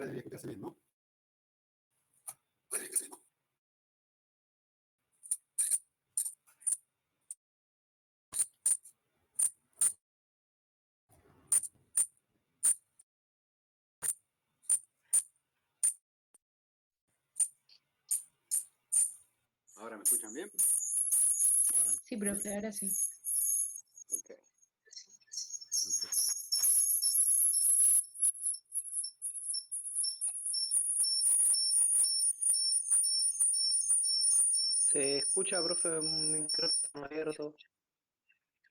debería escucharse bien, ¿no? ¿Ahora me escuchan bien? Sí, profe, ahora sí. Ok. Se escucha, profe, un micrófono abierto.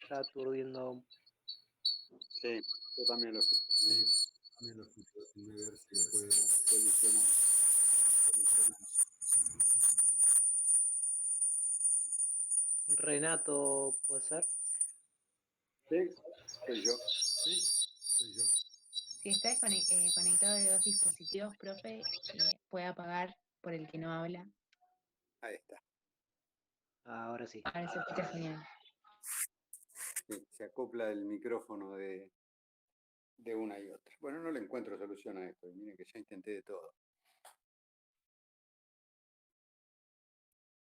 Está aturdiendo. Sí, yo también lo escucho. Sí, también lo escucho. Déjenme ver si lo puedo solucionar. Renato, ¿puede ser? Sí, soy yo. Sí, soy yo. Si está conectado de dos dispositivos, profe, puede apagar por el que no habla. Ahí está. Ahora sí. Ahora se escucha genial. Sí, se acopla el micrófono de una y otra. Bueno, no le encuentro solución a esto. Miren que ya intenté de todo.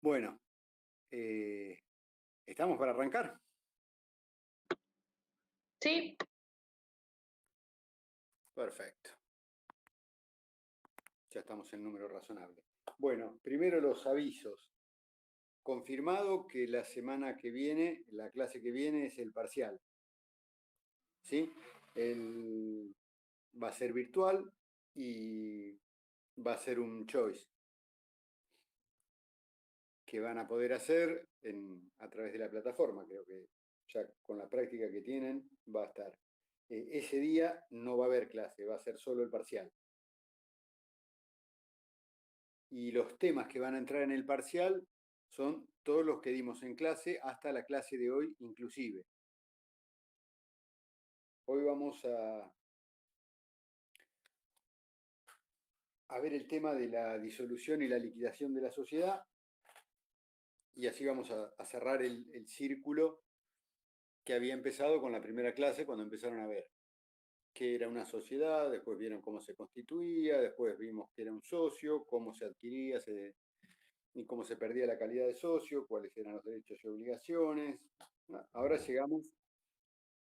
Bueno, ¿estamos para arrancar? Sí. Perfecto. Ya estamos en número razonable. Bueno, primero los avisos. Confirmado que la semana que viene, la clase que viene es el parcial. ¿Sí? Va a ser virtual y va a ser un choice que van a poder hacer a través de la plataforma. Creo que ya con la práctica que tienen va a estar. Ese día no va a haber clase, va a ser solo el parcial. Y los temas que van a entrar en el parcial son todos los que dimos en clase hasta la clase de hoy inclusive. Hoy vamos a ver el tema de la disolución y la liquidación de la sociedad y así vamos a cerrar el círculo que había empezado con la primera clase cuando empezaron a ver qué era una sociedad, después vieron cómo se constituía, después vimos qué era un socio, cómo se adquiría y cómo se perdía la calidad de socio, cuáles eran los derechos y obligaciones. Ahora llegamos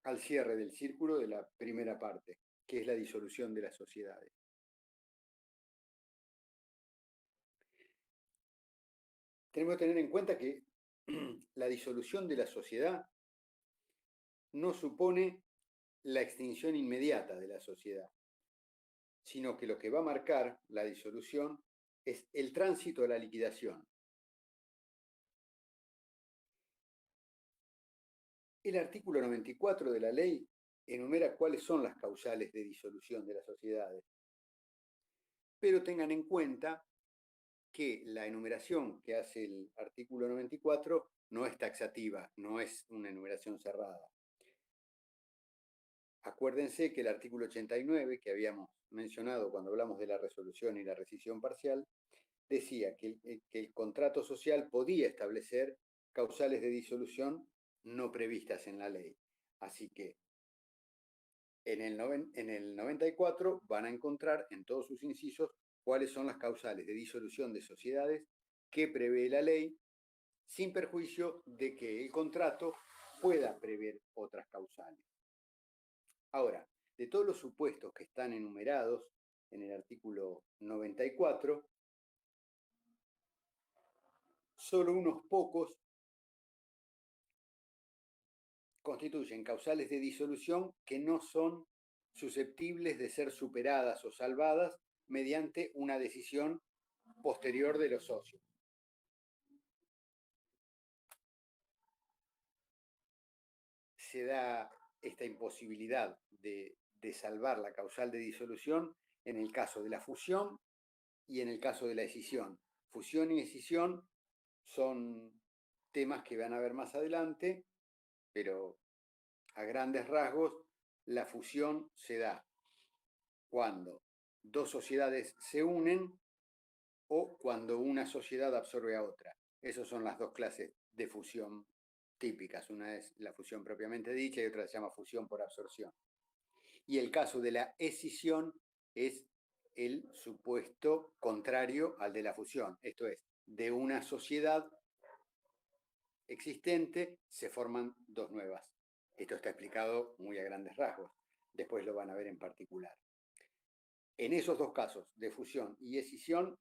al cierre del círculo de la primera parte, que es la disolución de las sociedades. Tenemos que tener en cuenta que la disolución de la sociedad no supone la extinción inmediata de la sociedad, sino que lo que va a marcar la disolución es el tránsito a la liquidación. El artículo 94 de la ley enumera cuáles son las causales de disolución de las sociedades, pero tengan en cuenta que la enumeración que hace el artículo 94 no es taxativa, no es una enumeración cerrada. Acuérdense que el artículo 89, que habíamos mencionado cuando hablamos de la resolución y la rescisión parcial, decía que el contrato social podía establecer causales de disolución no previstas en la ley. Así que en el 94 van a encontrar en todos sus incisos cuáles son las causales de disolución de sociedades que prevé la ley, sin perjuicio de que el contrato pueda prever otras causales. Ahora, de todos los supuestos que están enumerados en el artículo 94, solo unos pocos constituyen causales de disolución que no son susceptibles de ser superadas o salvadas mediante una decisión posterior de los socios. Se da esta imposibilidad de salvar la causal de disolución en el caso de la fusión y en el caso de la escisión. Fusión y escisión son temas que van a ver más adelante, pero a grandes rasgos la fusión se da cuando dos sociedades se unen o cuando una sociedad absorbe a otra. Esas son las dos clases de fusión típicas. Una es la fusión propiamente dicha y otra se llama fusión por absorción. Y el caso de la escisión es el supuesto contrario al de la fusión. Esto es, de una sociedad existente se forman dos nuevas. Esto está explicado muy a grandes rasgos. Después lo van a ver en particular. En esos dos casos, de fusión y escisión,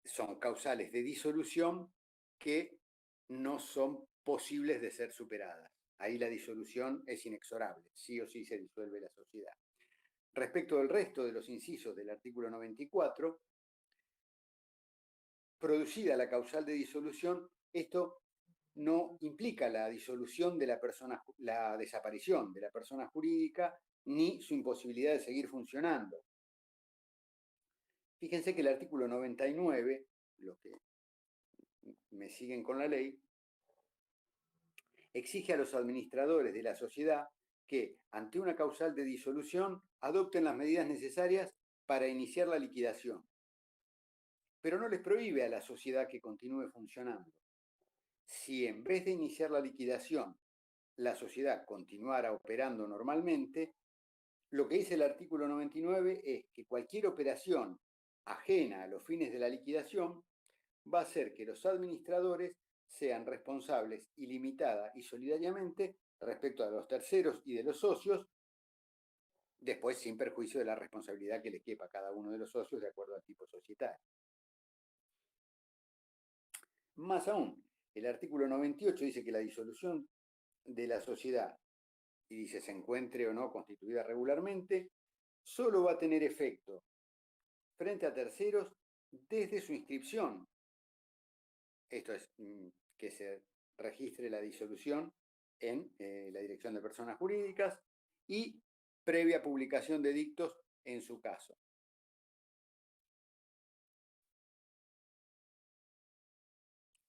son causales de disolución que no son posibles de ser superadas. Ahí la disolución es inexorable, sí o sí se disuelve la sociedad. Respecto del resto de los incisos del artículo 94, producida la causal de disolución, esto no implica la disolución de la persona, la desaparición de la persona jurídica, ni su imposibilidad de seguir funcionando. Fíjense que el artículo 99, los que me siguen con la ley, exige a los administradores de la sociedad que, ante una causal de disolución, adopten las medidas necesarias para iniciar la liquidación. Pero no les prohíbe a la sociedad que continúe funcionando. Si en vez de iniciar la liquidación, la sociedad continuara operando normalmente, lo que dice el artículo 99 es que cualquier operación ajena a los fines de la liquidación va a hacer que los administradores sean responsables ilimitada y solidariamente respecto a los terceros y de los socios, después sin perjuicio de la responsabilidad que le quepa a cada uno de los socios de acuerdo al tipo societario. Más aún, el artículo 98 dice que la disolución de la sociedad, y dice se encuentre o no constituida regularmente, solo va a tener efecto frente a terceros desde su inscripción. Esto es, que se registre la disolución en la Dirección de Personas Jurídicas y previa publicación de dictos en su caso.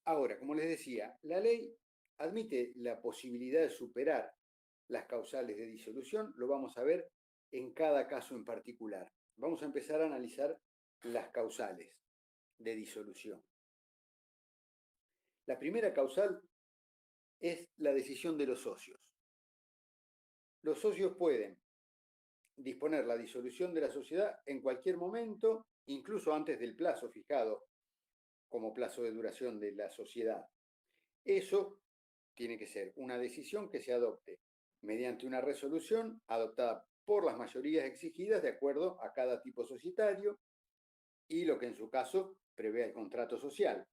Ahora, como les decía, la ley admite la posibilidad de superar las causales de disolución, lo vamos a ver en cada caso en particular. Vamos a empezar a analizar las causales de disolución. La primera causal es la decisión de los socios. Los socios pueden disponer la disolución de la sociedad en cualquier momento, incluso antes del plazo fijado como plazo de duración de la sociedad. Eso tiene que ser una decisión que se adopte mediante una resolución adoptada por las mayorías exigidas de acuerdo a cada tipo societario y lo que en su caso prevé el contrato social.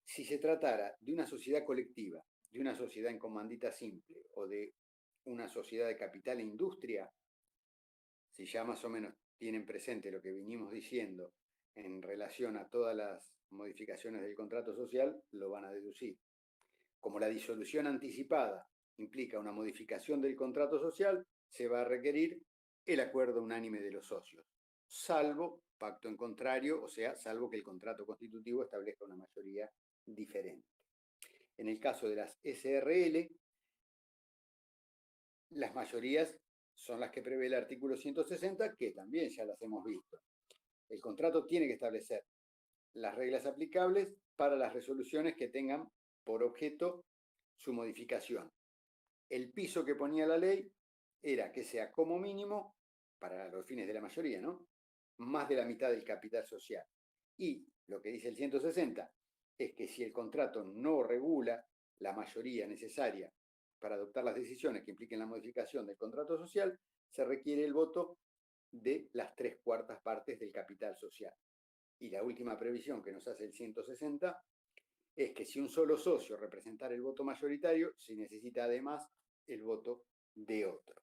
Si se tratara de una sociedad colectiva, de una sociedad en comandita simple o de una sociedad de capital e industria, si ya más o menos tienen presente lo que vinimos diciendo en relación a todas las modificaciones del contrato social, lo van a deducir. Como la disolución anticipada implica una modificación del contrato social, se va a requerir el acuerdo unánime de los socios, salvo pacto en contrario, o sea, salvo que el contrato constitutivo establezca una mayoría diferente. En el caso de las SRL, las mayorías son las que prevé el artículo 160, que también ya las hemos visto. El contrato tiene que establecer las reglas aplicables para las resoluciones que tengan por objeto su modificación. El piso que ponía la ley era que sea como mínimo, para los fines de la mayoría, ¿no?, más de la mitad del capital social. Y lo que dice el 160 es que si el contrato no regula la mayoría necesaria para adoptar las decisiones que impliquen la modificación del contrato social, se requiere el voto de las 3/4 partes del capital social. Y la última previsión que nos hace el 160 es que si un solo socio representara el voto mayoritario, se necesita además el voto de otro.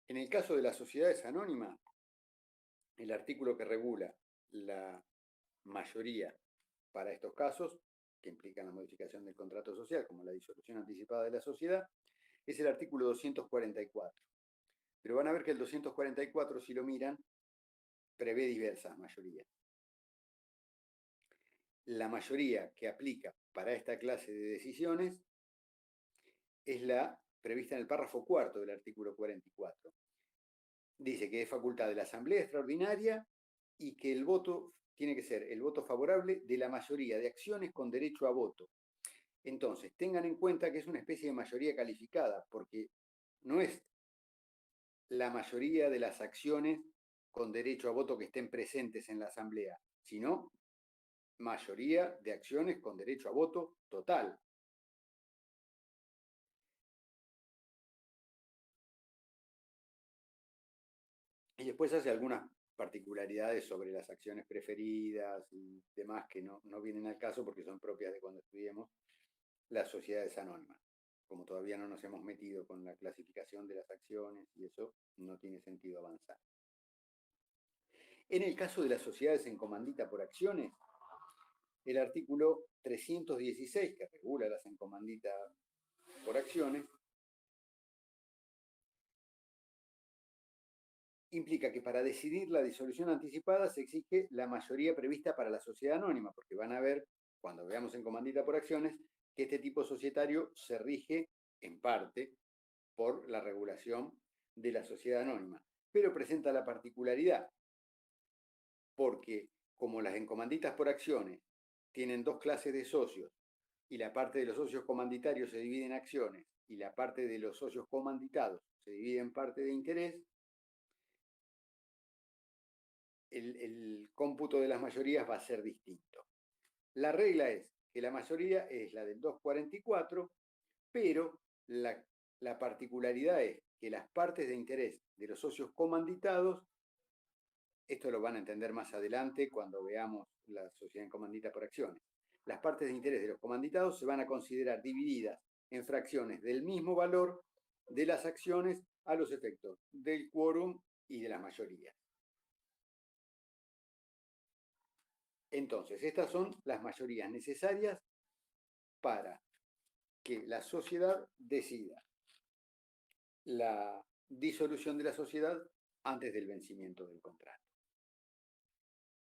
En el caso de las sociedades anónimas, el artículo que regula la mayoría para estos casos, que implican la modificación del contrato social, como la disolución anticipada de la sociedad, es el artículo 244. Pero van a ver que el 244, si lo miran, prevé diversas mayorías. La mayoría que aplica para esta clase de decisiones es la prevista en el párrafo 4 del artículo 44. Dice que es facultad de la Asamblea Extraordinaria y que el voto tiene que ser el voto favorable de la mayoría de acciones con derecho a voto. Entonces, tengan en cuenta que es una especie de mayoría calificada, porque no es la mayoría de las acciones con derecho a voto que estén presentes en la asamblea, sino mayoría de acciones con derecho a voto total. Y después hace algunas particularidades sobre las acciones preferidas y demás que no vienen al caso porque son propias de cuando estudiemos las sociedades anónimas. Como todavía no nos hemos metido con la clasificación de las acciones y eso, no tiene sentido avanzar. En el caso de las sociedades en comandita por acciones, el artículo 316, que regula las en comandita por acciones, implica que para decidir la disolución anticipada se exige la mayoría prevista para la sociedad anónima, porque van a ver, cuando veamos en comandita por acciones, que este tipo societario se rige en parte por la regulación de la sociedad anónima, pero presenta la particularidad, porque como las encomanditas por acciones tienen dos clases de socios y la parte de los socios comanditarios se divide en acciones y la parte de los socios comanditados se divide en parte de interés, el cómputo de las mayorías va a ser distinto. La regla es que la mayoría es la del 244, pero la particularidad es que las partes de interés de los socios comanditados, esto lo van a entender más adelante cuando veamos la sociedad en comandita por acciones, las partes de interés de los comanditados se van a considerar divididas en fracciones del mismo valor de las acciones a los efectos del quórum y de las mayorías. Entonces, estas son las mayorías necesarias para que la sociedad decida la disolución de la sociedad antes del vencimiento del contrato.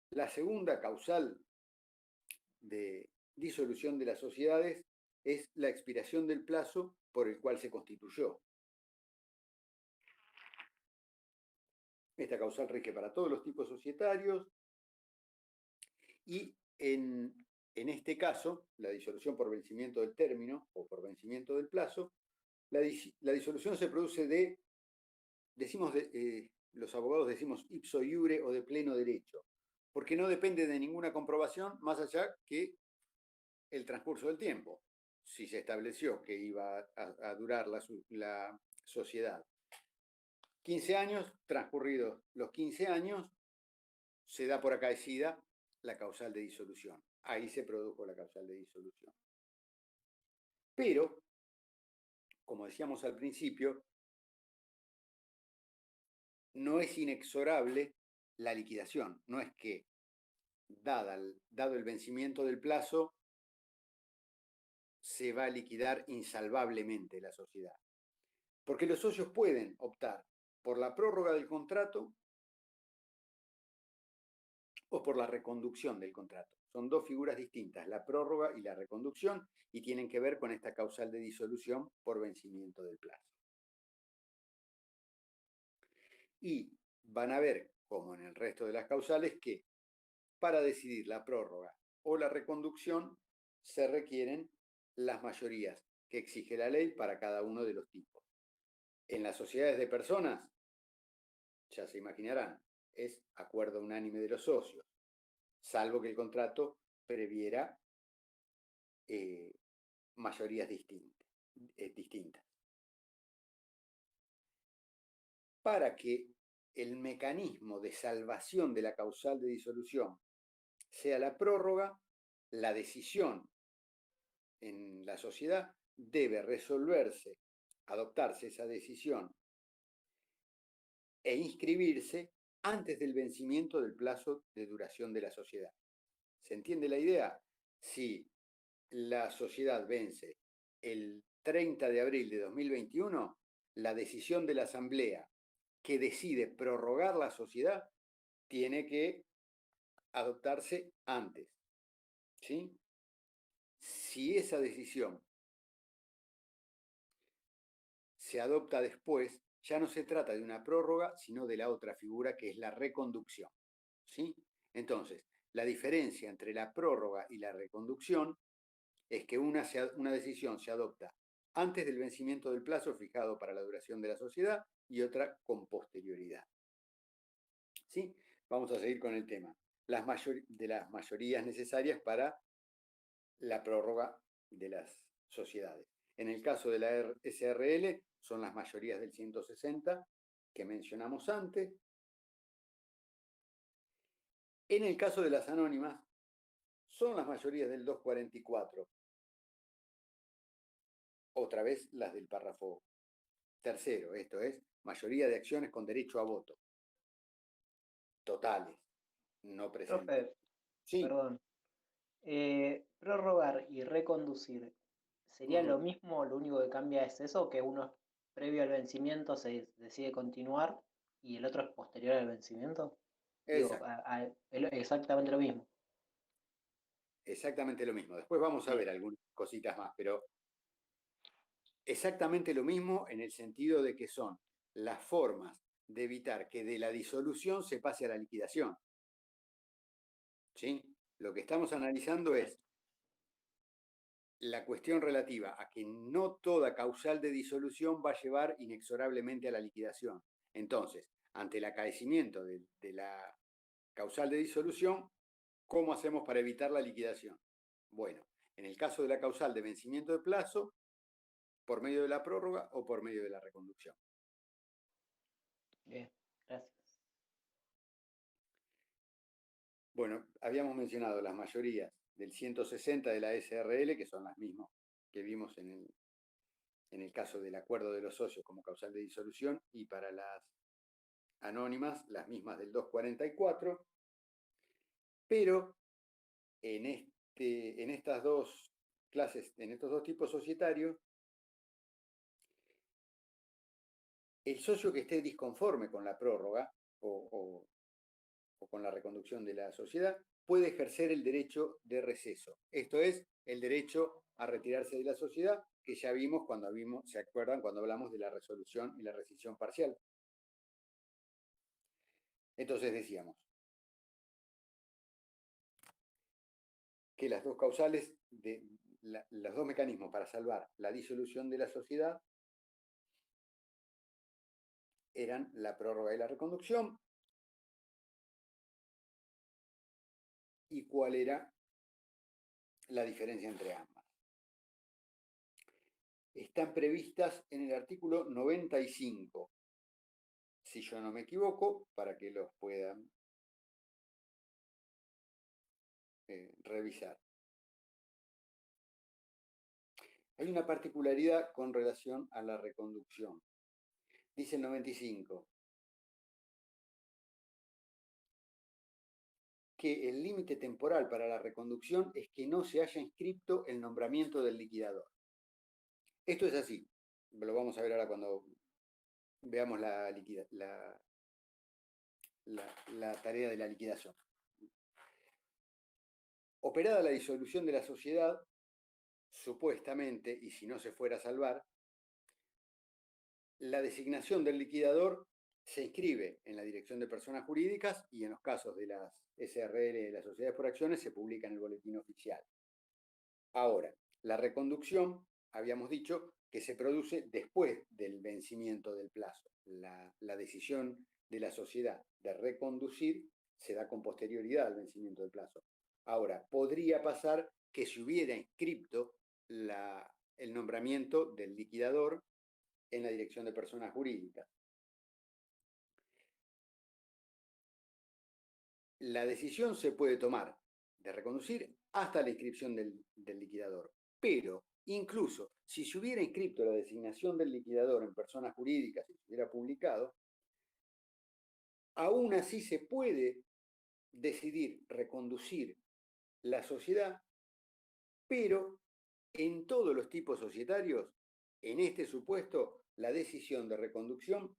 La segunda causal de disolución de las sociedades es la expiración del plazo por el cual se constituyó. Esta causal rige para todos los tipos societarios y en este caso, la disolución por vencimiento del término o por vencimiento del plazo, la disolución se produce los abogados decimos ipso iure o de pleno derecho, porque no depende de ninguna comprobación más allá que el transcurso del tiempo. Si se estableció que iba a durar la sociedad 15 años, transcurridos los 15 años, se da por acaecida la causal de disolución. Ahí se produjo la causal de disolución. Pero, como decíamos al principio, no es inexorable la liquidación. No es que, dado el vencimiento del plazo, se va a liquidar insalvablemente la sociedad. Porque los socios pueden optar por la prórroga del contrato o por la reconducción del contrato. Son dos figuras distintas, la prórroga y la reconducción, y tienen que ver con esta causal de disolución por vencimiento del plazo. Y van a ver, como en el resto de las causales, que para decidir la prórroga o la reconducción se requieren las mayorías que exige la ley para cada uno de los tipos. En las sociedades de personas, ya se imaginarán, es acuerdo unánime de los socios, salvo que el contrato previera mayorías distintas. Para que el mecanismo de salvación de la causal de disolución sea la prórroga, la decisión en la sociedad debe resolverse, adoptarse esa decisión e inscribirse antes del vencimiento del plazo de duración de la sociedad. ¿Se entiende la idea? Si la sociedad vence el 30 de abril de 2021, la decisión de la Asamblea que decide prorrogar la sociedad tiene que adoptarse antes. ¿Sí? Si esa decisión se adopta después, ya no se trata de una prórroga, sino de la otra figura que es la reconducción. ¿Sí? Entonces, la diferencia entre la prórroga y la reconducción es que una decisión se adopta antes del vencimiento del plazo fijado para la duración de la sociedad y otra con posterioridad. ¿Sí? Vamos a seguir con el tema de las mayorías necesarias para la prórroga de las sociedades. En el caso de la SRL son las mayorías del 160 que mencionamos antes. En el caso de las anónimas son las mayorías del 244. Otra vez las del párrafo tercero, esto es, mayoría de acciones con derecho a voto. Totales, no presentes. Profe, Sí. perdón. Prorrogar y reconducir, ¿sería lo mismo? Lo único que cambia es eso, que uno previo al vencimiento se decide continuar y el otro es posterior al vencimiento. Digo, exactamente lo mismo. Exactamente lo mismo. Después vamos a ver algunas cositas más, pero exactamente lo mismo en el sentido de que son las formas de evitar que de la disolución se pase a la liquidación. ¿Sí? Lo que estamos analizando es la cuestión relativa a que no toda causal de disolución va a llevar inexorablemente a la liquidación. Entonces, ante el acaecimiento de la causal de disolución, ¿cómo hacemos para evitar la liquidación? Bueno, en el caso de la causal de vencimiento de plazo, por medio de la prórroga o por medio de la reconducción. Bien, gracias. Bueno, habíamos mencionado las mayorías del 160 de la SRL, que son las mismas que vimos en el caso del acuerdo de los socios como causal de disolución, y para las anónimas, las mismas del 244, pero en estas dos clases, en estos dos tipos societarios, el socio que esté disconforme con la prórroga o con la reconducción de la sociedad puede ejercer el derecho de receso. Esto es, el derecho a retirarse de la sociedad, que ya vimos ¿se acuerdan? Cuando hablamos de la resolución y la rescisión parcial. Entonces decíamos que las dos causales, los dos mecanismos para salvar la disolución de la sociedad eran la prórroga y la reconducción. ¿Y cuál era la diferencia entre ambas? Están previstas en el artículo 95, si yo no me equivoco, para que los puedan revisar. Hay una particularidad con relación a la reconducción. Dice el 95 que el límite temporal para la reconducción es que no se haya inscripto el nombramiento del liquidador. Esto es así. Lo vamos a ver ahora cuando veamos la tarea de la liquidación. Operada la disolución de la sociedad, supuestamente, y si no se fuera a salvar, la designación del liquidador se inscribe en la Dirección de Personas Jurídicas y en los casos de las SRL y de las sociedades por acciones se publica en el boletín oficial. Ahora, la reconducción, habíamos dicho que se produce después del vencimiento del plazo. La decisión de la sociedad de reconducir se da con posterioridad al vencimiento del plazo. Ahora, podría pasar que se hubiera inscripto el nombramiento del liquidador en la Dirección de Personas Jurídicas. La decisión se puede tomar de reconducir hasta la inscripción del liquidador, pero incluso si se hubiera inscrito la designación del liquidador en personas jurídicas y se hubiera publicado, aún así se puede decidir reconducir la sociedad, pero en todos los tipos societarios, en este supuesto, la decisión de reconducción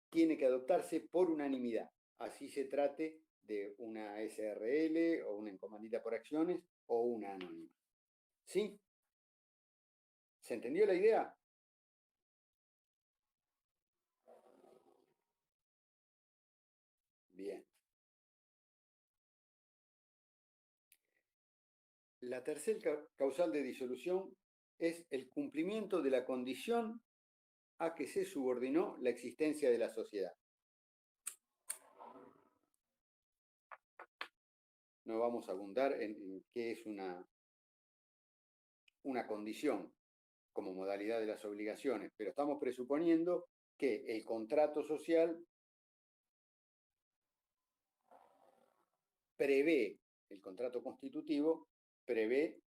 tiene que adoptarse por unanimidad, así se trate de una SRL o una encomandita por acciones o una anónima. ¿Sí? ¿Se entendió la idea? Bien. La tercera causal de disolución es el cumplimiento de la condición a que se subordinó la existencia de la sociedad. No vamos a abundar en qué es una condición como modalidad de las obligaciones, pero estamos presuponiendo que el contrato social prevé, el contrato constitutivo prevé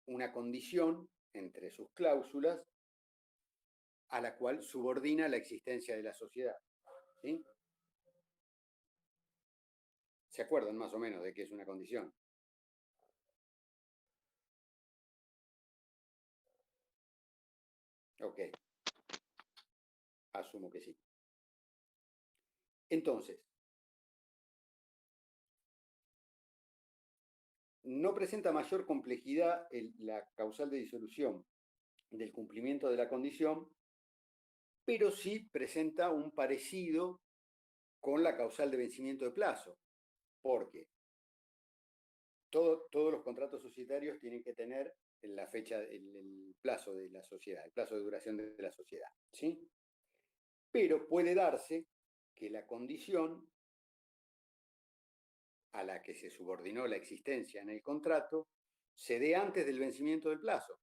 una condición entre sus cláusulas a la cual subordina la existencia de la sociedad. ¿Sí? ¿Se acuerdan más o menos de qué es una condición? Ok. Asumo que sí. Entonces, no presenta mayor complejidad la causal de disolución del cumplimiento de la condición, pero sí presenta un parecido con la causal de vencimiento de plazo, porque todos los contratos societarios tienen que tener la fecha, el plazo de la sociedad, el plazo de duración de la sociedad, ¿sí? Pero puede darse que la condición a la que se subordinó la existencia en el contrato se dé antes del vencimiento del plazo,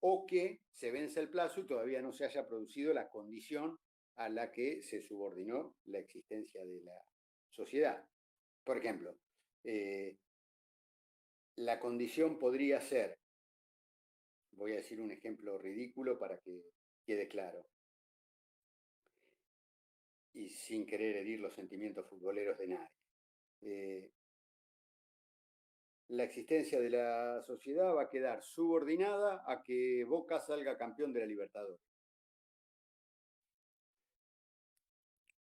o que se vence el plazo y todavía no se haya producido la condición a la que se subordinó la existencia de la sociedad. Por ejemplo, la condición podría ser, voy a decir un ejemplo ridículo para que quede claro, y sin querer herir los sentimientos futboleros de nadie. La existencia de la sociedad va a quedar subordinada a que Boca salga campeón de la Libertadores.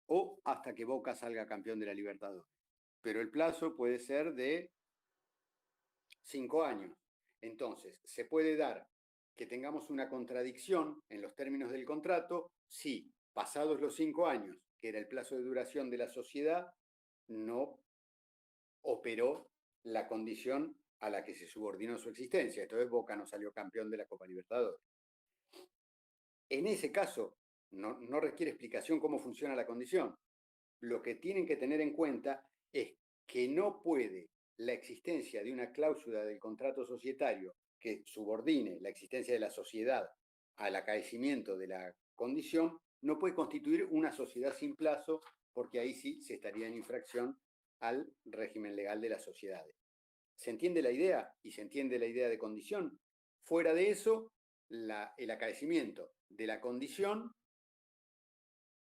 O hasta que Boca salga campeón de la Libertadores. Pero el plazo puede ser de 5 años. Entonces, se puede dar que tengamos una contradicción en los términos del contrato si, pasados los 5 años, que era el plazo de duración de la sociedad, no operó la condición a la que se subordinó su existencia. Entonces Boca no salió campeón de la Copa Libertadores. En ese caso, no requiere explicación cómo funciona la condición. Lo que tienen que tener en cuenta es que no puede la existencia de una cláusula del contrato societario que subordine la existencia de la sociedad al acaecimiento de la condición, no puede constituir una sociedad sin plazo, porque ahí sí se estaría en infracción al régimen legal de las sociedades. ¿Se entiende la idea? Y se entiende la idea de condición. Fuera de eso, el acaecimiento de la condición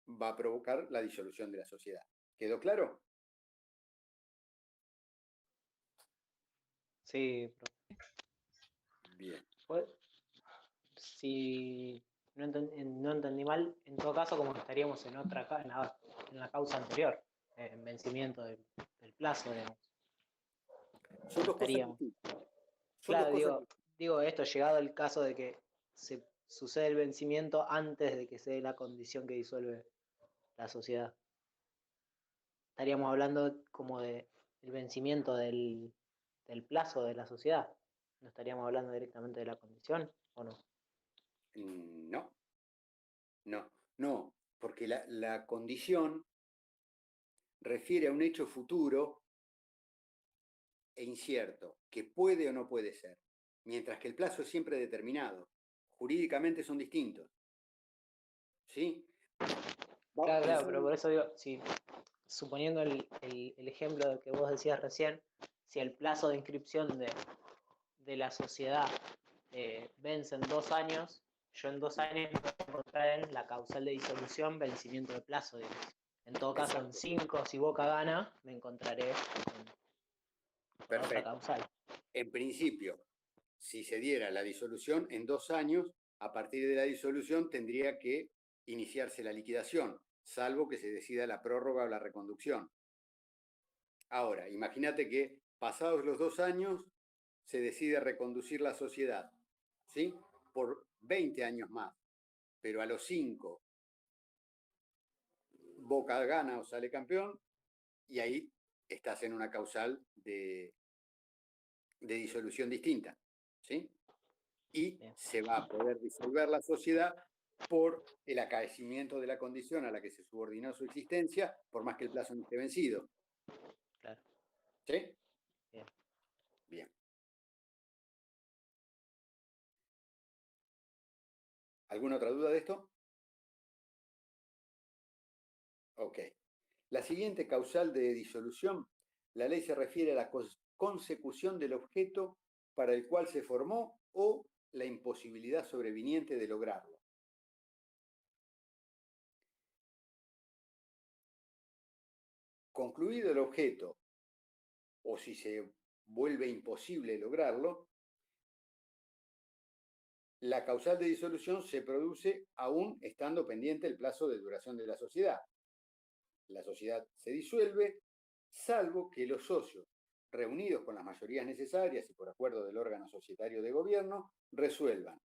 va a provocar la disolución de la sociedad. ¿Quedó claro? Sí, Bien. pues, si no entendí mal, en todo caso, como que estaríamos en la causa anterior, en vencimiento del plazo, digamos. Son dos cosas distintas. Claro, digo esto, llegado el caso de que se sucede el vencimiento antes de que se dé la condición que disuelve la sociedad. Estaríamos hablando como de el vencimiento del plazo de la sociedad. ¿No estaríamos hablando directamente de la condición o no? No, porque la condición refiere a un hecho futuro e incierto, que puede o no puede ser, mientras que el plazo es siempre determinado. Jurídicamente son distintos. ¿Sí? Claro, pero por eso digo, si suponiendo el ejemplo que vos decías recién, si el plazo de inscripción de la sociedad vence en 2 años, yo en 2 años me voy a encontrar en la causal de disolución, vencimiento de plazo, digamos. En todo caso, en 5, si Boca gana, me encontraré con otra causal. En principio, si se diera la disolución en 2 años, a partir de la disolución tendría que iniciarse la liquidación, salvo que se decida la prórroga o la reconducción. Ahora, imagínate que pasados los 2 años se decide reconducir la sociedad, ¿sí? Por 20 años más, pero a los 5 Boca gana o sale campeón y ahí estás en una causal de de disolución distinta, ¿sí? Y se va a poder disolver la sociedad por el acaecimiento de la condición a la que se subordinó su existencia, por más que el plazo no esté vencido. Claro. ¿Sí? Bien. Bien. ¿Alguna otra duda de esto? Ok. La siguiente causal de disolución, la ley se refiere a la consecución del objeto para el cual se formó o la imposibilidad sobreviniente de lograrlo. Concluido el objeto, o si se vuelve imposible lograrlo, la causal de disolución se produce aún estando pendiente el plazo de duración de la sociedad. La sociedad se disuelve, salvo que los socios, reunidos con las mayorías necesarias y por acuerdo del órgano societario de gobierno, resuelvan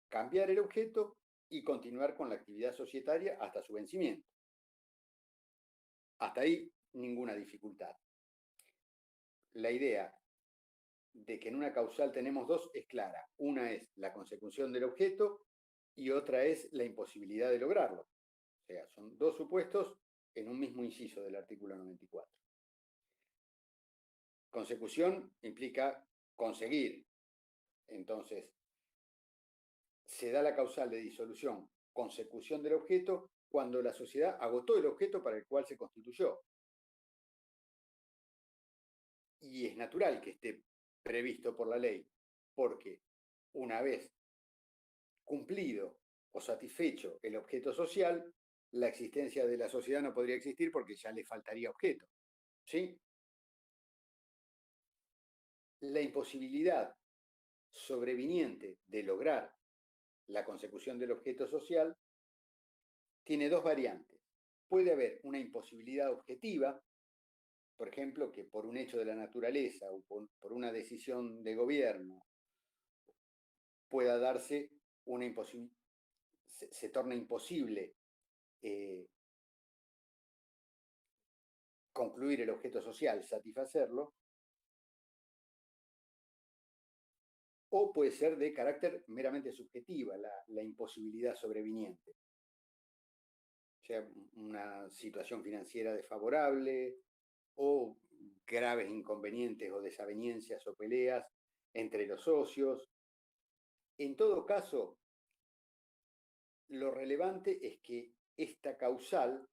cambiar el objeto y continuar con la actividad societaria hasta su vencimiento. Hasta ahí, ninguna dificultad. La idea de que en una causal tenemos dos es clara. Una es la consecución del objeto y otra es la imposibilidad de lograrlo. O sea, son dos supuestos en un mismo inciso del artículo 94. Consecución implica conseguir. Entonces, se da la causal de disolución, consecución del objeto, cuando la sociedad agotó el objeto para el cual se constituyó. Y es natural que esté previsto por la ley, porque una vez cumplido o satisfecho el objeto social, la existencia de la sociedad no podría existir porque ya le faltaría objeto. ¿Sí? La imposibilidad sobreviniente de lograr la consecución del objeto social tiene dos variantes. Puede haber una imposibilidad objetiva, por ejemplo, que por un hecho de la naturaleza o por una decisión de gobierno pueda darse una imposibilidad, se torna imposible concluir el objeto social, satisfacerlo, o puede ser de carácter meramente subjetiva, la imposibilidad sobreviniente. O sea, una situación financiera desfavorable o graves inconvenientes o desavenencias o peleas entre los socios. En todo caso, lo relevante es que esta causal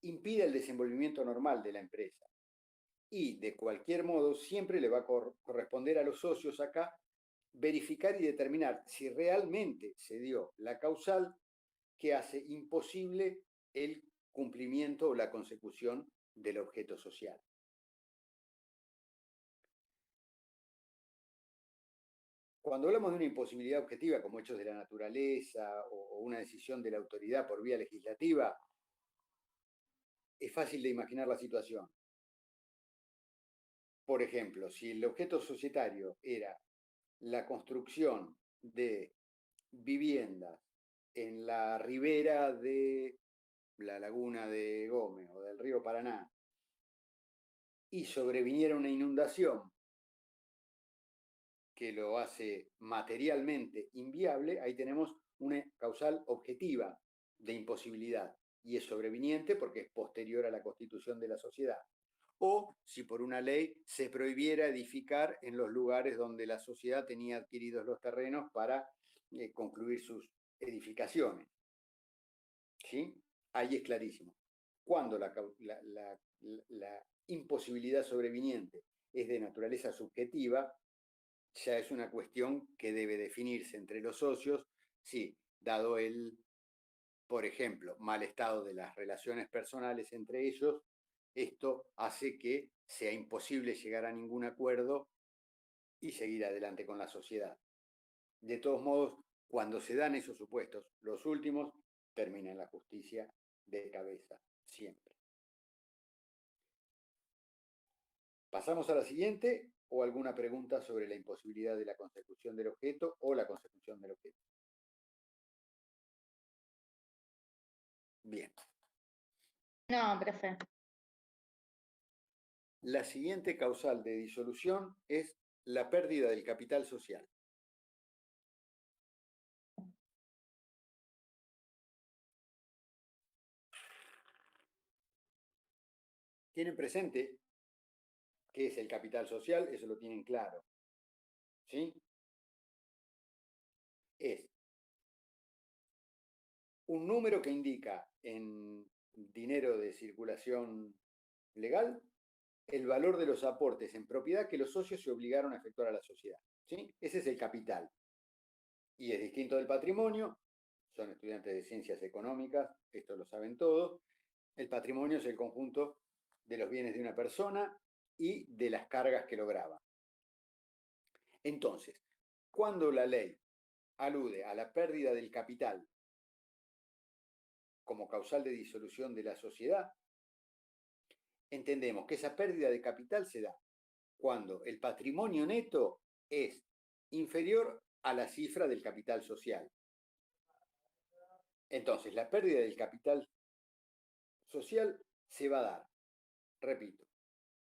impide el desenvolvimiento normal de la empresa. Y de cualquier modo, siempre le va a corresponder a los socios acá verificar y determinar si realmente se dio la causal que hace imposible el cumplimiento o la consecución del objeto social. Cuando hablamos de una imposibilidad objetiva como hechos de la naturaleza o una decisión de la autoridad por vía legislativa, es fácil de imaginar la situación. Por ejemplo, si el objeto societario era la construcción de viviendas en la ribera de la laguna de Gómez o del río Paraná y sobreviniera una inundación que lo hace materialmente inviable, ahí tenemos una causal objetiva de imposibilidad y es sobreviniente porque es posterior a la constitución de la sociedad. O si por una ley se prohibiera edificar en los lugares donde la sociedad tenía adquiridos los terrenos para concluir sus edificaciones. ¿Sí? Ahí es clarísimo. Cuando la imposibilidad sobreviniente es de naturaleza subjetiva, ya es una cuestión que debe definirse entre los socios, si, dado el, por ejemplo, mal estado de las relaciones personales entre ellos, esto hace que sea imposible llegar a ningún acuerdo y seguir adelante con la sociedad. De todos modos, cuando se dan esos supuestos, los últimos, termina en la justicia de cabeza, siempre. ¿Pasamos a la siguiente o alguna pregunta sobre la imposibilidad de la consecución del objeto o la consecución del objeto? Bien. No, profe. la siguiente causal de disolución es la pérdida del capital social. ¿Tienen presente qué es el capital social? Eso lo tienen claro. ¿Sí? Es un número que indica en dinero de circulación legal el valor de los aportes en propiedad que los socios se obligaron a efectuar a la sociedad. ¿Sí? Ese es el capital. Y es distinto del patrimonio. Son estudiantes de ciencias económicas, esto lo saben todos. El patrimonio es el conjunto de los bienes de una persona y de las cargas que lograba. Entonces, cuando la ley alude a la pérdida del capital como causal de disolución de la sociedad, entendemos que esa pérdida de capital se da cuando el patrimonio neto es inferior a la cifra del capital social. Entonces, la pérdida del capital social se va a dar, repito,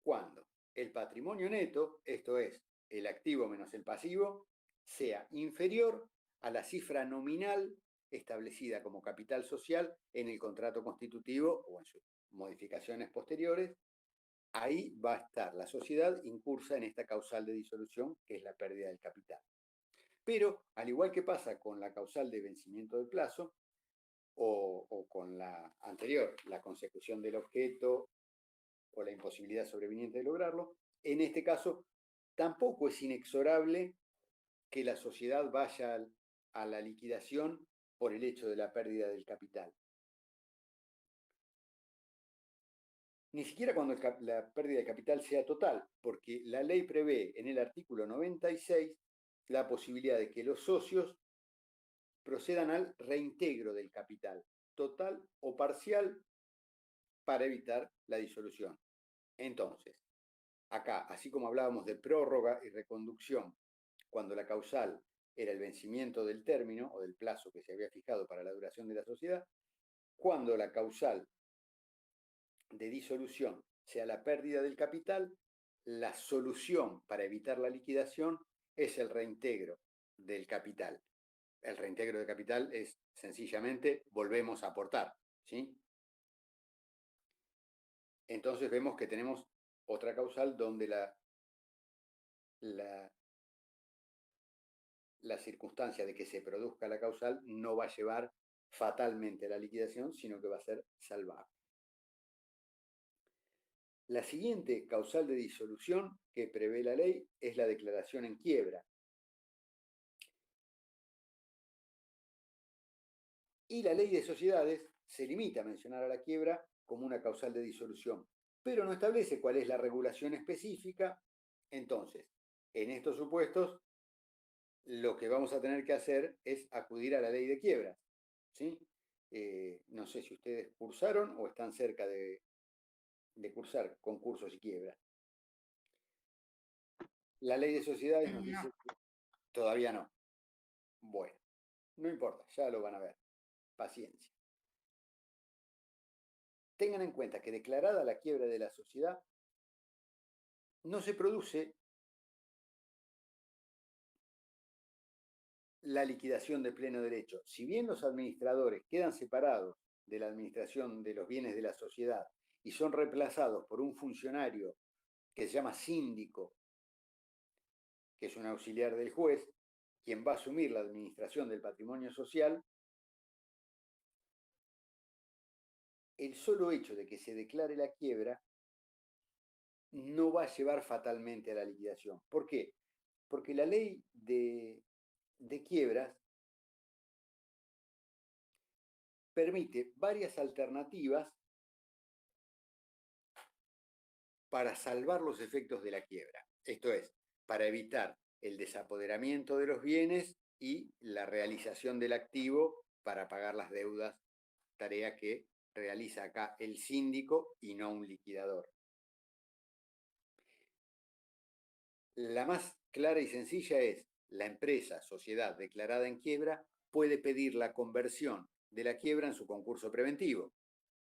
cuando el patrimonio neto, esto es, el activo menos el pasivo, sea inferior a la cifra nominal establecida como capital social en el contrato constitutivo o en sus modificaciones posteriores. Ahí va a estar la sociedad incursa en esta causal de disolución, que es la pérdida del capital. Pero, al igual que pasa con la causal de vencimiento del plazo, o con la anterior, la consecución del objeto o la imposibilidad sobreviniente de lograrlo, en este caso tampoco es inexorable que la sociedad vaya a la liquidación por el hecho de la pérdida del capital. Ni siquiera cuando la pérdida de capital sea total, porque la ley prevé en el artículo 96 la posibilidad de que los socios procedan al reintegro del capital, total o parcial, para evitar la disolución. Entonces, acá, así como hablábamos de prórroga y reconducción, cuando la causal era el vencimiento del término o del plazo que se había fijado para la duración de la sociedad, cuando la causal de disolución sea la pérdida del capital, la solución para evitar la liquidación es el reintegro del capital. El reintegro de capital es sencillamente volvemos a aportar, ¿sí? Entonces vemos que tenemos otra causal donde la circunstancia de que se produzca la causal no va a llevar fatalmente a la liquidación, sino que va a ser salvable. La siguiente causal de disolución que prevé la ley es la declaración en quiebra. Y la ley de sociedades se limita a mencionar a la quiebra como una causal de disolución, pero no establece cuál es la regulación específica. Entonces, en estos supuestos, lo que vamos a tener que hacer es acudir a la ley de quiebras, ¿sí? No sé si ustedes cursaron o están cerca de cursar concursos y quiebras. La ley de sociedades nos dice que todavía no. Bueno, no importa, ya lo van a ver. Paciencia. Tengan en cuenta que declarada la quiebra de la sociedad, no se produce la liquidación de pleno derecho. Si bien los administradores quedan separados de la administración de los bienes de la sociedad y son reemplazados por un funcionario que se llama síndico, que es un auxiliar del juez, quien va a asumir la administración del patrimonio social, el solo hecho de que se declare la quiebra no va a llevar fatalmente a la liquidación. ¿Por qué? Porque la ley de quiebras permite varias alternativas para salvar los efectos de la quiebra. Esto es, para evitar el desapoderamiento de los bienes y la realización del activo para pagar las deudas, tarea que realiza acá el síndico y no un liquidador. La más clara y sencilla es, la empresa, sociedad declarada en quiebra, puede pedir la conversión de la quiebra en su concurso preventivo,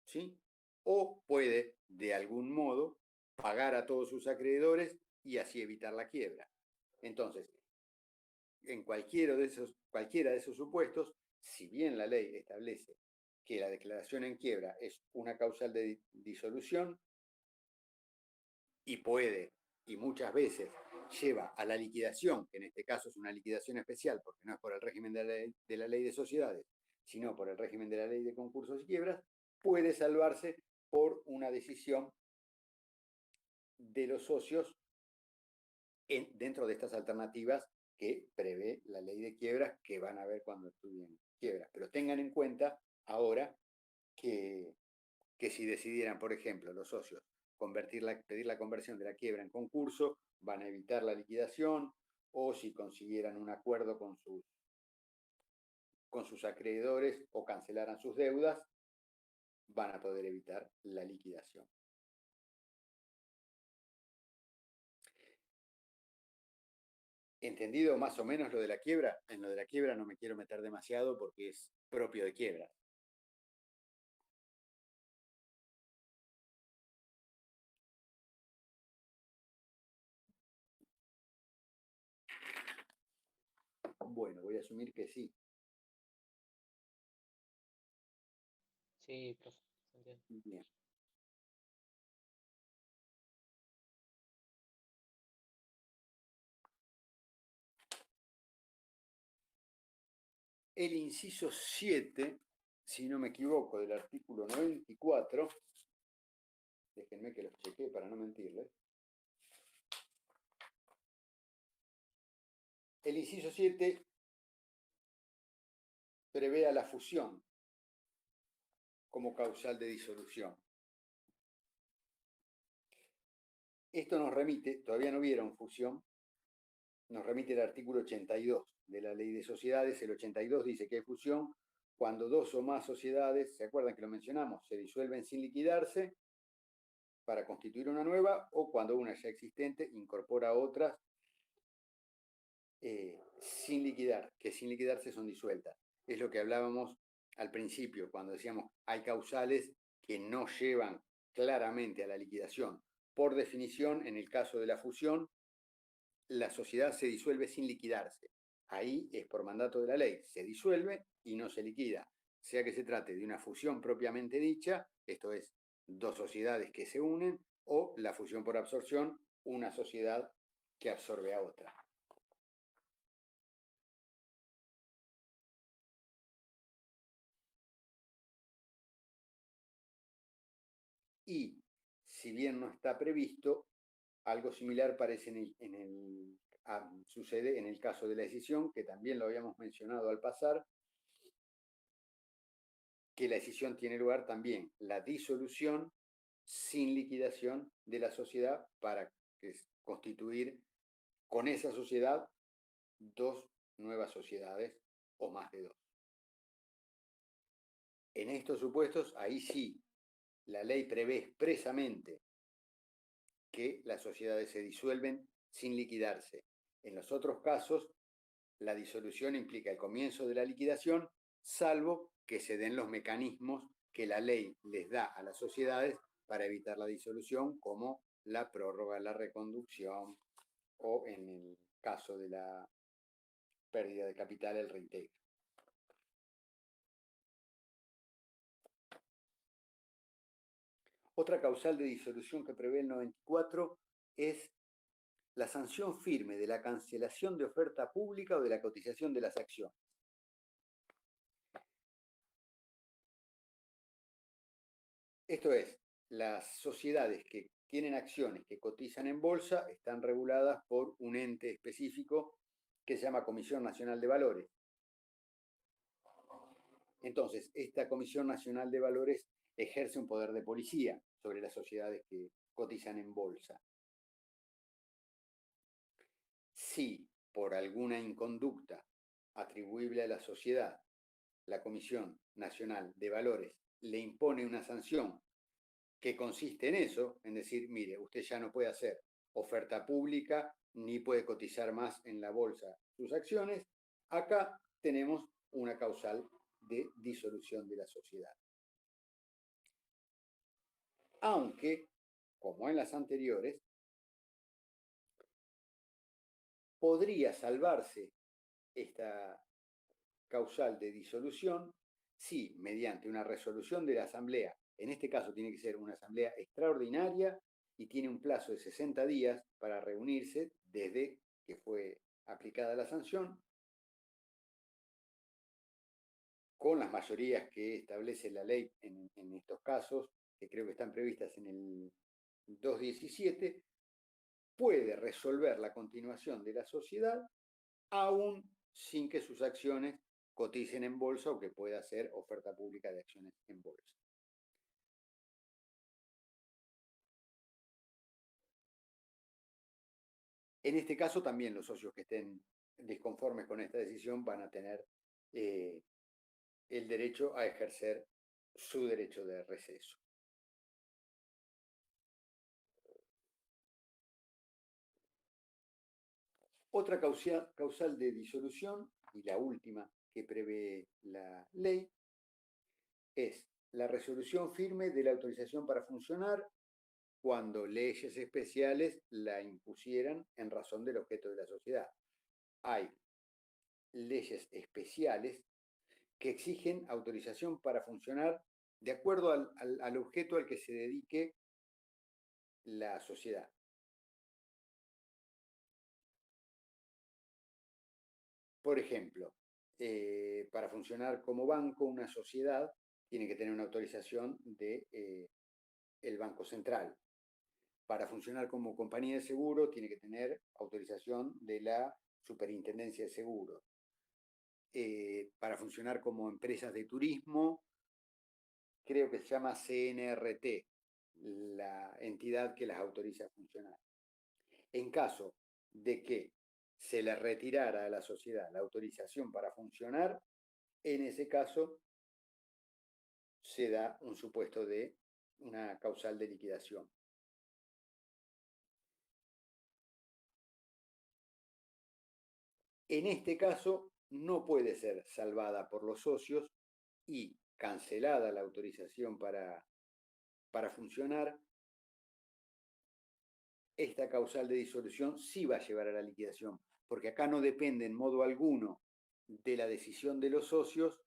¿sí? O puede, de algún modo, pagar a todos sus acreedores y así evitar la quiebra. Entonces, en cualquiera de esos supuestos, si bien la ley establece que la declaración en quiebra es una causal de disolución y puede, y muchas veces lleva a la liquidación, que en este caso es una liquidación especial porque no es por el régimen de la ley de sociedades, sino por el régimen de la ley de concursos y quiebras, puede salvarse por una decisión de los socios dentro de estas alternativas que prevé la ley de quiebras que van a ver cuando estudien quiebras. Pero tengan en cuenta ahora que si decidieran, por ejemplo, los socios pedir la conversión de la quiebra en concurso, van a evitar la liquidación, o si consiguieran un acuerdo con sus acreedores o cancelaran sus deudas, van a poder evitar la liquidación. ¿Entendido más o menos lo de la quiebra? En lo de la quiebra no me quiero meter demasiado porque es propio de quiebra. Bueno, voy a asumir que sí. Sí, profe, se entiende. Bien. El inciso 7, si no me equivoco, del artículo 94, déjenme que los chequee para no mentirles. El inciso 7 prevé la fusión como causal de disolución. Esto nos remite, todavía no vieron fusión, nos remite el artículo 82 de la Ley de Sociedades. El 82 dice que hay fusión cuando dos o más sociedades, ¿se acuerdan que lo mencionamos?, se disuelven sin liquidarse para constituir una nueva, o cuando una ya existente incorpora otras sin liquidar, que sin liquidarse son disueltas. Es lo que hablábamos al principio, cuando decíamos hay causales que no llevan claramente a la liquidación. Por definición, en el caso de la fusión, la sociedad se disuelve sin liquidarse. Ahí es por mandato de la ley, se disuelve y no se liquida. Sea que se trate de una fusión propiamente dicha, esto es, dos sociedades que se unen, o la fusión por absorción, una sociedad que absorbe a otra. Y, si bien no está previsto, algo similar sucede en el caso de la decisión, que también lo habíamos mencionado al pasar, que la decisión tiene lugar también la disolución sin liquidación de la sociedad para constituir con esa sociedad dos nuevas sociedades o más de dos. En estos supuestos, ahí sí, la ley prevé expresamente que las sociedades se disuelven sin liquidarse. En los otros casos, la disolución implica el comienzo de la liquidación, salvo que se den los mecanismos que la ley les da a las sociedades para evitar la disolución, como la prórroga, la reconducción o, en el caso de la pérdida de capital, el reintegro. Otra causal de disolución que prevé el 94 es la sanción firme de la cancelación de oferta pública o de la cotización de las acciones. Esto es, las sociedades que tienen acciones que cotizan en bolsa están reguladas por un ente específico que se llama Comisión Nacional de Valores. Entonces, esta Comisión Nacional de Valores ejerce un poder de policía sobre las sociedades que cotizan en bolsa. Si por alguna inconducta atribuible a la sociedad, la Comisión Nacional de Valores le impone una sanción que consiste en eso, en decir, mire, usted ya no puede hacer oferta pública ni puede cotizar más en la bolsa sus acciones, acá tenemos una causal de disolución de la sociedad. Aunque como en las anteriores, podría salvarse esta causal de disolución si, mediante una resolución de la Asamblea, en este caso tiene que ser una Asamblea extraordinaria y tiene un plazo de 60 días para reunirse desde que fue aplicada la sanción, con las mayorías que establece la ley en estos casos, que creo que están previstas en el 217, puede resolver la continuación de la sociedad aún sin que sus acciones coticen en bolsa o que pueda hacer oferta pública de acciones en bolsa. En este caso también los socios que estén disconformes con esta decisión van a tener el derecho a ejercer su derecho de receso. Otra causal de disolución, y la última que prevé la ley, es la resolución firme de la autorización para funcionar cuando leyes especiales la impusieran en razón del objeto de la sociedad. Hay leyes especiales que exigen autorización para funcionar de acuerdo al objeto al que se dedique la sociedad. Por ejemplo, para funcionar como banco, una sociedad tiene que tener una autorización del Banco Central. Para funcionar como compañía de seguro, tiene que tener autorización de la Superintendencia de Seguros. Para funcionar como empresas de turismo, creo que se llama CNRT, la entidad que las autoriza a funcionar. En caso de que se le retirara a la sociedad la autorización para funcionar, en ese caso se da un supuesto de una causal de liquidación. En este caso no puede ser salvada por los socios y cancelada la autorización para funcionar. Esta causal de disolución sí va a llevar a la liquidación, porque acá no depende en modo alguno de la decisión de los socios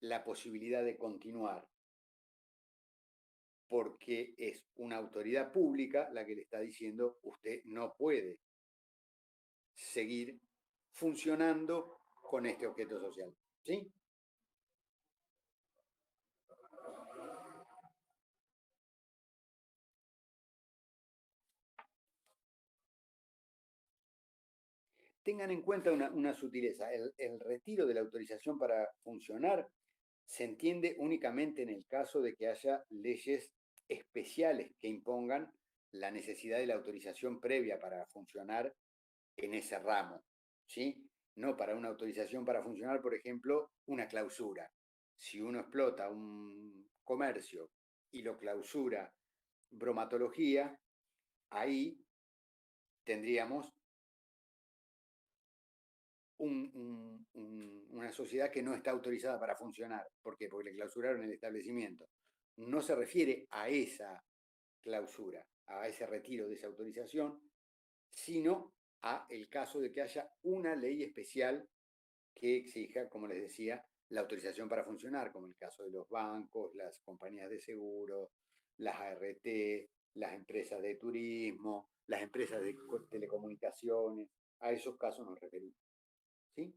la posibilidad de continuar, porque es una autoridad pública la que le está diciendo usted no puede seguir funcionando con este objeto social. ¿Sí? Tengan en cuenta una sutileza. El retiro de la autorización para funcionar se entiende únicamente en el caso de que haya leyes especiales que impongan la necesidad de la autorización previa para funcionar en ese ramo, ¿sí? No para una autorización para funcionar, por ejemplo, una clausura. Si uno explota un comercio y lo clausura bromatología, ahí tendríamos una sociedad que no está autorizada para funcionar. ¿Por qué? Porque le clausuraron el establecimiento. No se refiere a esa clausura, a ese retiro de esa autorización, sino a el caso de que haya una ley especial que exija, como les decía, la autorización para funcionar, como el caso de los bancos, las compañías de seguro, las ART, las empresas de turismo, las empresas de telecomunicaciones. A esos casos nos referimos. ¿Sí?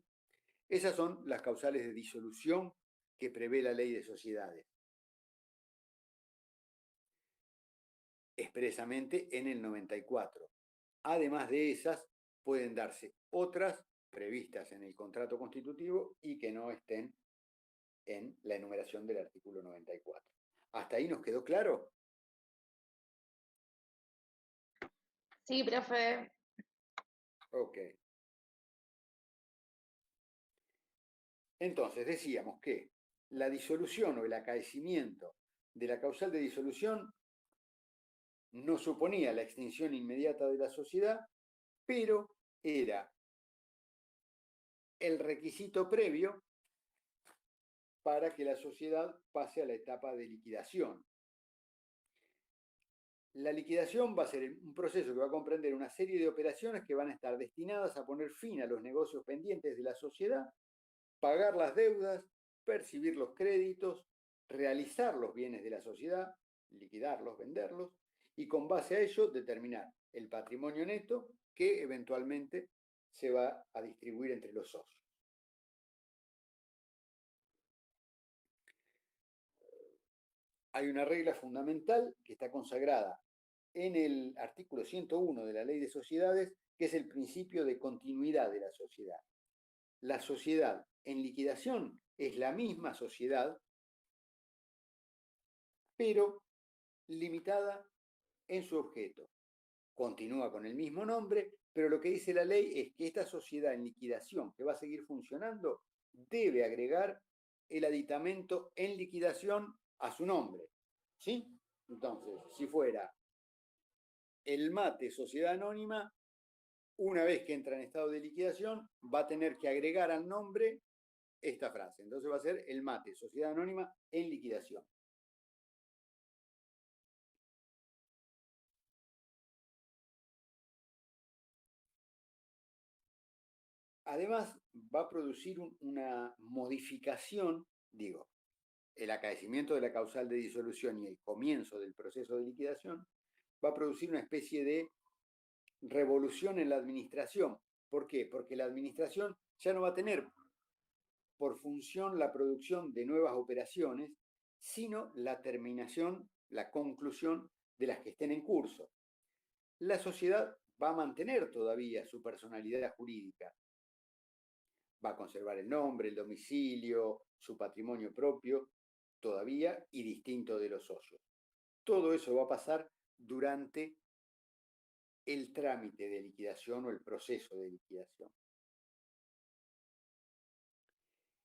Esas son las causales de disolución que prevé la ley de sociedades, expresamente en el 94. Además de esas, pueden darse otras previstas en el contrato constitutivo y que no estén en la enumeración del artículo 94. ¿Hasta ahí nos quedó claro? Sí, profe. Ok. Entonces decíamos que la disolución o el acaecimiento de la causal de disolución no suponía la extinción inmediata de la sociedad, pero era el requisito previo para que la sociedad pase a la etapa de liquidación. La liquidación va a ser un proceso que va a comprender una serie de operaciones que van a estar destinadas a poner fin a los negocios pendientes de la sociedad, pagar las deudas, percibir los créditos, realizar los bienes de la sociedad, liquidarlos, venderlos, y con base a ello determinar el patrimonio neto que eventualmente se va a distribuir entre los socios. Hay una regla fundamental que está consagrada en el artículo 101 de la Ley de Sociedades, que es el principio de continuidad de la sociedad. La sociedad en liquidación es la misma sociedad, pero limitada en su objeto. Continúa con el mismo nombre, pero lo que dice la ley es que esta sociedad en liquidación, que va a seguir funcionando, debe agregar el aditamento en liquidación a su nombre. ¿Sí? Entonces, si fuera el mate sociedad anónima, una vez que entra en estado de liquidación, va a tener que agregar al nombre esta frase. Entonces va a ser el mate sociedad anónima en liquidación. Además, va a producir una modificación, digo, el acaecimiento de la causal de disolución y el comienzo del proceso de liquidación, va a producir una especie de revolución en la administración. ¿Por qué? Porque la administración ya no va a tener por función la producción de nuevas operaciones, sino la terminación, la conclusión de las que estén en curso. La sociedad va a mantener todavía su personalidad jurídica, va a conservar el nombre, el domicilio, su patrimonio propio, todavía y distinto de los socios. Todo eso va a pasar durante el trámite de liquidación o el proceso de liquidación.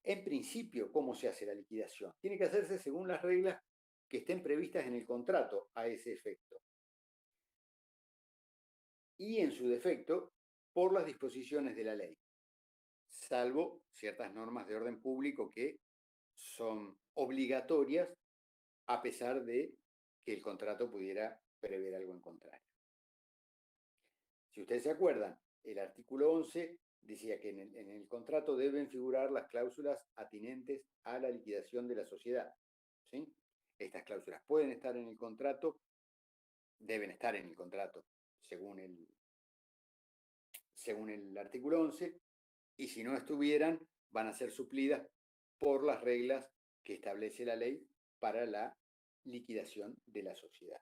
En principio, ¿cómo se hace la liquidación? Tiene que hacerse según las reglas que estén previstas en el contrato a ese efecto. Y en su defecto, por las disposiciones de la ley, salvo ciertas normas de orden público que son obligatorias a pesar de que el contrato pudiera prever algo en contrario. Si ustedes se acuerdan, el artículo 11 decía que en el contrato deben figurar las cláusulas atinentes a la liquidación de la sociedad. ¿Sí? Estas cláusulas pueden estar en el contrato, deben estar en el contrato, según el artículo 11, y si no estuvieran, van a ser suplidas por las reglas que establece la ley para la liquidación de la sociedad.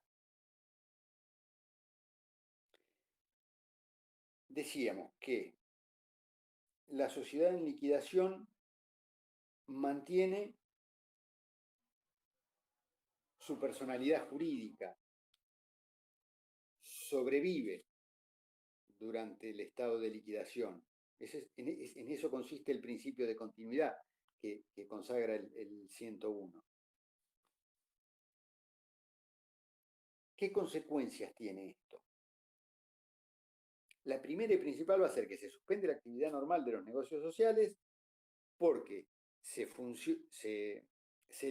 Decíamos que la sociedad en liquidación mantiene su personalidad jurídica, sobrevive durante el estado de liquidación. En eso consiste el principio de continuidad que consagra el 101. ¿Qué consecuencias tiene esto? La primera y principal va a ser que se suspende la actividad normal de los negocios sociales porque se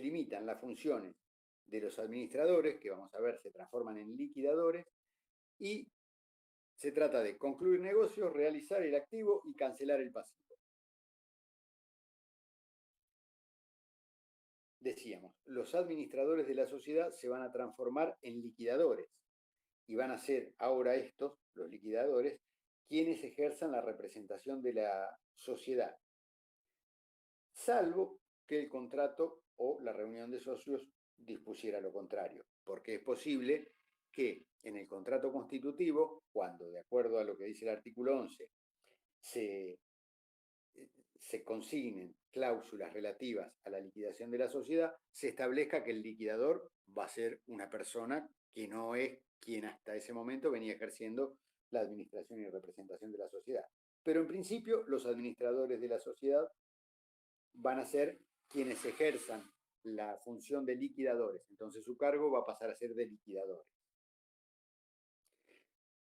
limitan las funciones de los administradores, que vamos a ver se transforman en liquidadores, y se trata de concluir negocios, realizar el activo y cancelar el pasivo. Decíamos, los administradores de la sociedad se van a transformar en liquidadores y van a ser ahora estos, los liquidadores, quienes ejerzan la representación de la sociedad, salvo que el contrato o la reunión de socios dispusiera lo contrario, porque es posible que en el contrato constitutivo, cuando de acuerdo a lo que dice el artículo 11, se consignen cláusulas relativas a la liquidación de la sociedad, se establezca que el liquidador va a ser una persona que no es quien hasta ese momento venía ejerciendo la administración y representación de la sociedad. Pero en principio los administradores de la sociedad van a ser quienes ejerzan la función de liquidadores, entonces su cargo va a pasar a ser de liquidadores.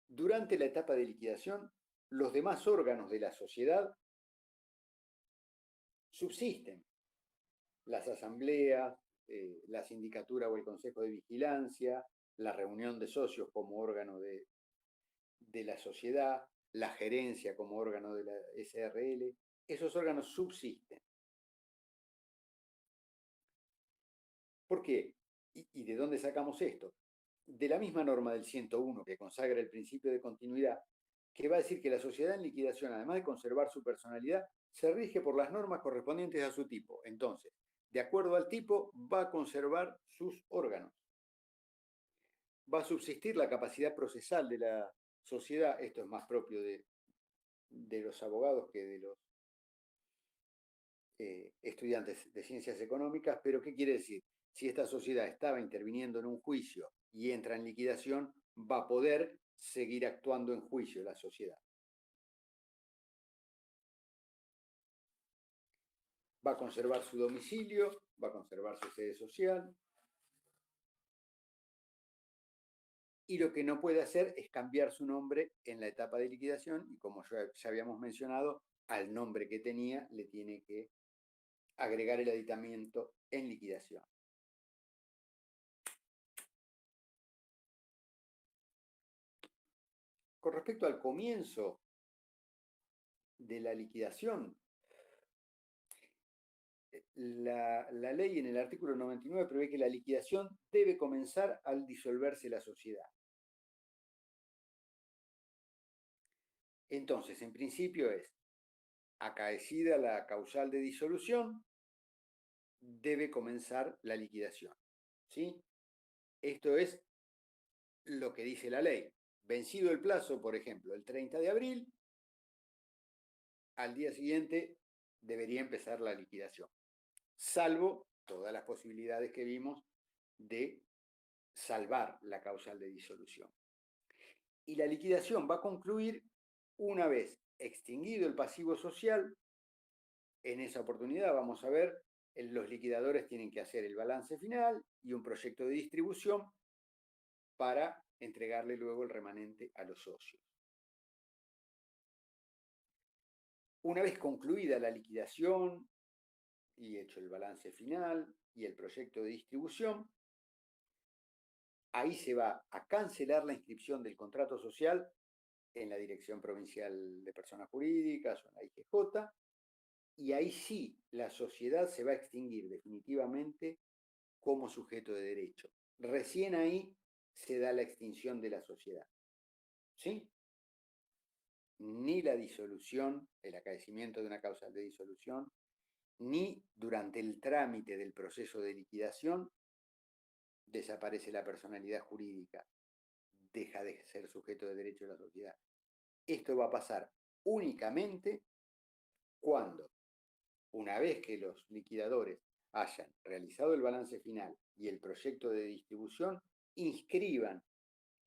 Durante la etapa de liquidación, los demás órganos de la sociedad subsisten. Las asambleas, la sindicatura o el consejo de vigilancia, la reunión de socios como órgano de la sociedad, la gerencia como órgano de la SRL, esos órganos subsisten. ¿Por qué? ¿Y de dónde sacamos esto? De la misma norma del 101 que consagra el principio de continuidad, que va a decir que la sociedad en liquidación, además de conservar su personalidad, se rige por las normas correspondientes a su tipo. Entonces, de acuerdo al tipo, va a conservar sus órganos. Va a subsistir la capacidad procesal de la sociedad. Esto es más propio de los abogados que de los estudiantes de ciencias económicas, pero ¿qué quiere decir? Si esta sociedad estaba interviniendo en un juicio y entra en liquidación, va a poder seguir actuando en juicio la sociedad. Va a conservar su domicilio, va a conservar su sede social, y lo que no puede hacer es cambiar su nombre en la etapa de liquidación, y como ya habíamos mencionado, al nombre que tenía le tiene que agregar el aditamiento en liquidación. Con respecto al comienzo de la liquidación, la ley en el artículo 99 prevé que la liquidación debe comenzar al disolverse la sociedad. Entonces, en principio es, acaecida la causal de disolución, debe comenzar la liquidación. ¿Sí? Esto es lo que dice la ley. Vencido el plazo, por ejemplo, el 30 de abril, al día siguiente debería empezar la liquidación, salvo todas las posibilidades que vimos de salvar la causal de disolución. Y la liquidación va a concluir una vez extinguido el pasivo social. En esa oportunidad vamos a ver, los liquidadores tienen que hacer el balance final y un proyecto de distribución para entregarle luego el remanente a los socios. Una vez concluida la liquidación y hecho el balance final y el proyecto de distribución, ahí se va a cancelar la inscripción del contrato social en la Dirección Provincial de Personas Jurídicas o en la IGJ, y ahí sí la sociedad se va a extinguir definitivamente como sujeto de derecho. Recién ahí se da la extinción de la sociedad. ¿Sí? Ni la disolución, el acaecimiento de una causa de disolución, ni durante el trámite del proceso de liquidación desaparece la personalidad jurídica, deja de ser sujeto de derecho de la sociedad. Esto va a pasar únicamente cuando, una vez que los liquidadores hayan realizado el balance final y el proyecto de distribución, inscriban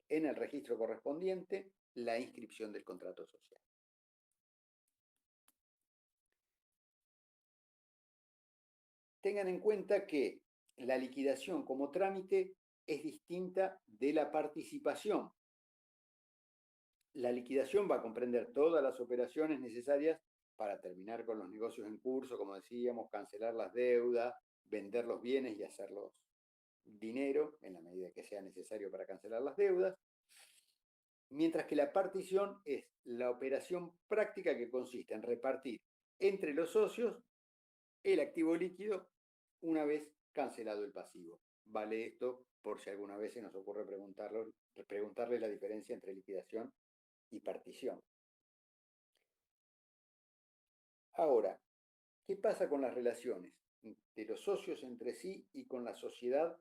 en el registro correspondiente la inscripción del contrato social. Tengan en cuenta que la liquidación como trámite es distinta de la participación. La liquidación va a comprender todas las operaciones necesarias para terminar con los negocios en curso, como decíamos, cancelar las deudas, vender los bienes y hacerlos dinero en la medida que sea necesario para cancelar las deudas. Mientras que la partición es la operación práctica que consiste en repartir entre los socios el activo líquido una vez cancelado el pasivo. Vale esto por si alguna vez se nos ocurre preguntarle la diferencia entre liquidación y partición. Ahora, ¿qué pasa con las relaciones de los socios entre sí y con la sociedad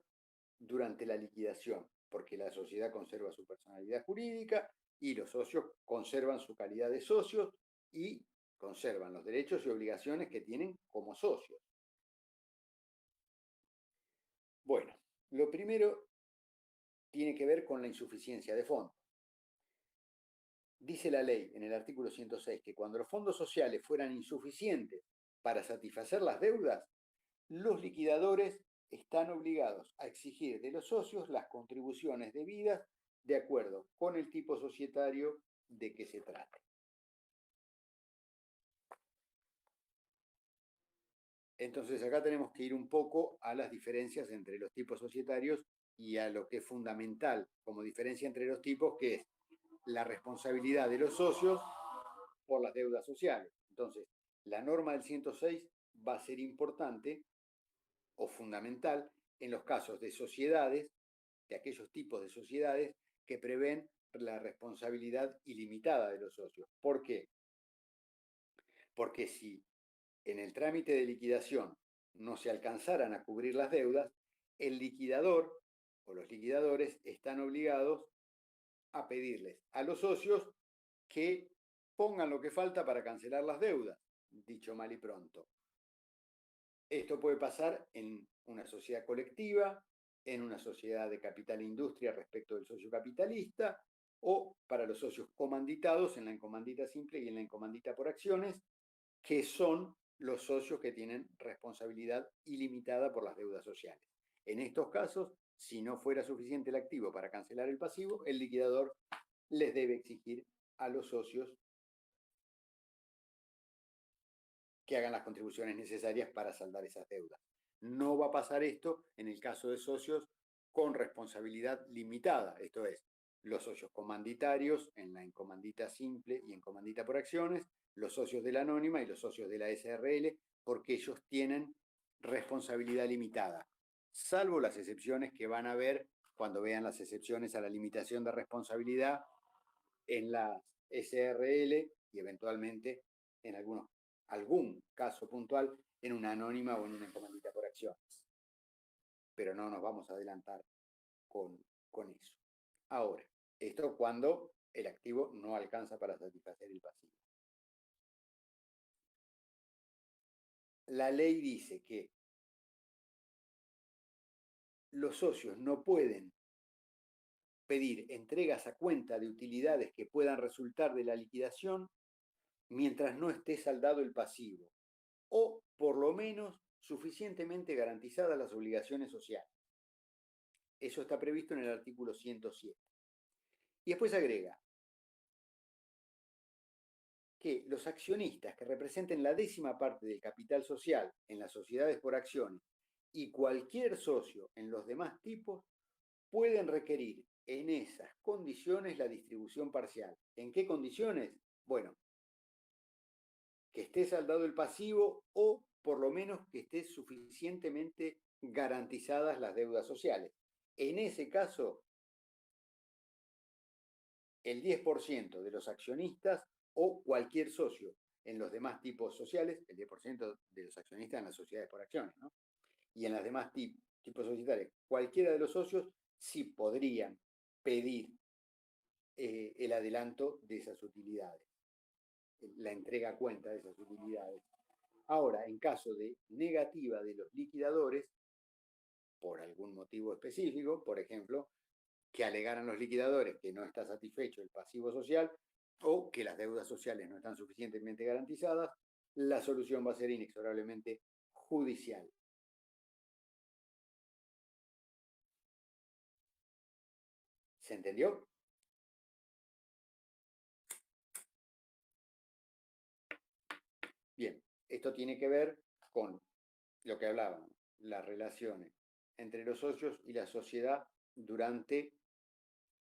durante la liquidación? Porque la sociedad conserva su personalidad jurídica y los socios conservan su calidad de socios y conservan los derechos y obligaciones que tienen como socios. Bueno, lo primero tiene que ver con la insuficiencia de fondos. Dice la ley en el artículo 106 que cuando los fondos sociales fueran insuficientes para satisfacer las deudas, los liquidadores están obligados a exigir de los socios las contribuciones debidas de acuerdo con el tipo societario de que se trate. Entonces acá tenemos que ir un poco a las diferencias entre los tipos societarios y a lo que es fundamental como diferencia entre los tipos, que es la responsabilidad de los socios por las deudas sociales. Entonces, la norma del 106 va a ser importante o fundamental en los casos de sociedades, de aquellos tipos de sociedades que prevén la responsabilidad ilimitada de los socios. ¿Por qué? Porque si en el trámite de liquidación no se alcanzaran a cubrir las deudas, el liquidador o los liquidadores están obligados a pedirles a los socios que pongan lo que falta para cancelar las deudas, dicho mal y pronto. Esto puede pasar en una sociedad colectiva, en una sociedad de capital e industria respecto del socio capitalista, o para los socios comanditados en la encomandita simple y en la encomandita por acciones, que son los socios que tienen responsabilidad ilimitada por las deudas sociales. En estos casos, si no fuera suficiente el activo para cancelar el pasivo, el liquidador les debe exigir a los socios que hagan las contribuciones necesarias para saldar esas deudas. No va a pasar esto en el caso de socios con responsabilidad limitada, esto es, los socios comanditarios en la encomandita simple y encomandita por acciones, los socios de la anónima y los socios de la SRL, porque ellos tienen responsabilidad limitada, salvo las excepciones que van a ver cuando vean las excepciones a la limitación de responsabilidad en las SRL y eventualmente en algún caso puntual en una anónima o en una encomandita por acciones. Pero no nos vamos a adelantar con eso. Ahora, esto cuando el activo no alcanza para satisfacer el pasivo. La ley dice que los socios no pueden pedir entregas a cuenta de utilidades que puedan resultar de la liquidación mientras no esté saldado el pasivo, o por lo menos suficientemente garantizadas las obligaciones sociales. Eso está previsto en el artículo 107. Y después agrega que los accionistas que representen la 10ª parte del capital social en las sociedades por acciones y cualquier socio en los demás tipos pueden requerir en esas condiciones la distribución parcial. ¿En qué condiciones? Bueno, que esté saldado el pasivo o por lo menos que esté suficientemente garantizadas las deudas sociales. En ese caso, el 10% de los accionistas o cualquier socio en los demás tipos sociales, el 10% de los accionistas en las sociedades por acciones, ¿no? Y en las demás tipos societarios, cualquiera de los socios sí podrían pedir el adelanto de esas utilidades, la entrega a cuenta de esas utilidades. Ahora, en caso de negativa de los liquidadores, por algún motivo específico, por ejemplo, que alegaran los liquidadores que no está satisfecho el pasivo social o que las deudas sociales no están suficientemente garantizadas, la solución va a ser inexorablemente judicial. ¿Se entendió? Bien, esto tiene que ver con lo que hablábamos, las relaciones entre los socios y la sociedad durante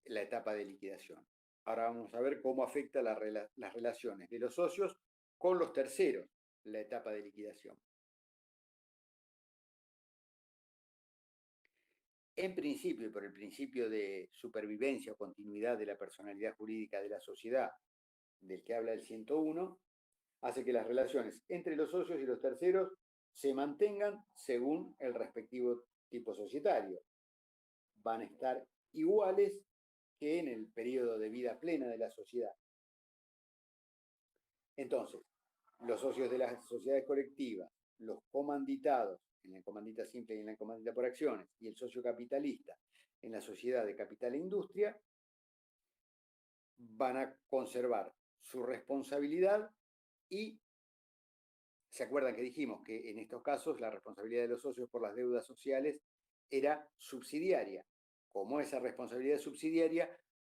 la etapa de liquidación. Ahora vamos a ver cómo afecta las relaciones de los socios con los terceros, la etapa de liquidación. En principio, y por el principio de supervivencia o continuidad de la personalidad jurídica de la sociedad, del que habla el 101, hace que las relaciones entre los socios y los terceros se mantengan según el respectivo tipo societario. Van a estar iguales que en el periodo de vida plena de la sociedad. Entonces, los socios de las sociedades colectivas, los comanditados en la comandita simple y en la comandita por acciones, y el socio capitalista en la sociedad de capital e industria, van a conservar su responsabilidad y ¿se acuerdan que dijimos que en estos casos la responsabilidad de los socios por las deudas sociales era subsidiaria? Como esa responsabilidad subsidiaria,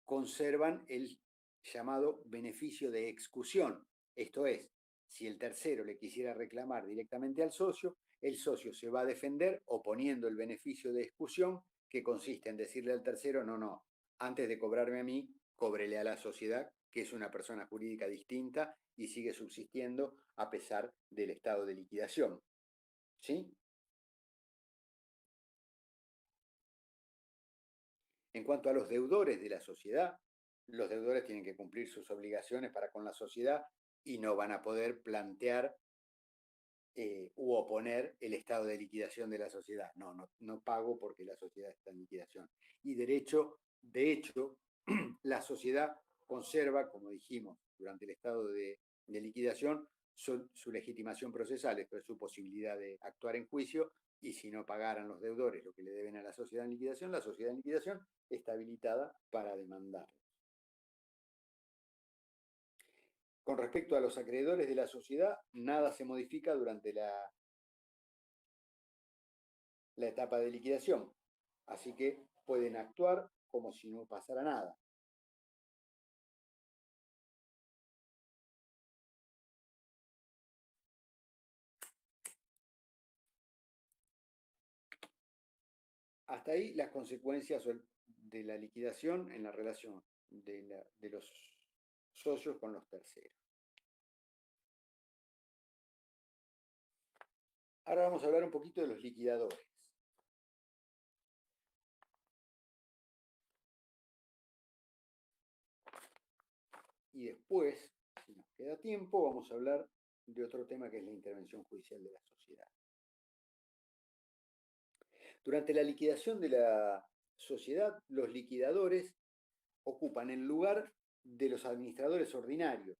conservan el llamado beneficio de excusión. Esto es, si el tercero le quisiera reclamar directamente al socio, el socio se va a defender oponiendo el beneficio de excusión que consiste en decirle al tercero, no, antes de cobrarme a mí, cóbrele a la sociedad, que es una persona jurídica distinta y sigue subsistiendo a pesar del estado de liquidación. ¿Sí? En cuanto a los deudores de la sociedad, los deudores tienen que cumplir sus obligaciones para con la sociedad y no van a poder plantear u oponer el estado de liquidación de la sociedad. No pago porque la sociedad está en liquidación. Y de hecho, la sociedad conserva, como dijimos, durante el estado de liquidación, su legitimación procesal, esto es su posibilidad de actuar en juicio, y si no pagaran los deudores lo que le deben a la sociedad en liquidación está habilitada para demandar. Con respecto a los acreedores de la sociedad, nada se modifica durante la etapa de liquidación, así que pueden actuar como si no pasara nada. Hasta ahí las consecuencias de la liquidación en la relación de los socios con los terceros. Ahora vamos a hablar un poquito de los liquidadores. Y después, si nos queda tiempo, vamos a hablar de otro tema que es la intervención judicial de la sociedad. Durante la liquidación de la sociedad, los liquidadores ocupan el lugar de los administradores ordinarios.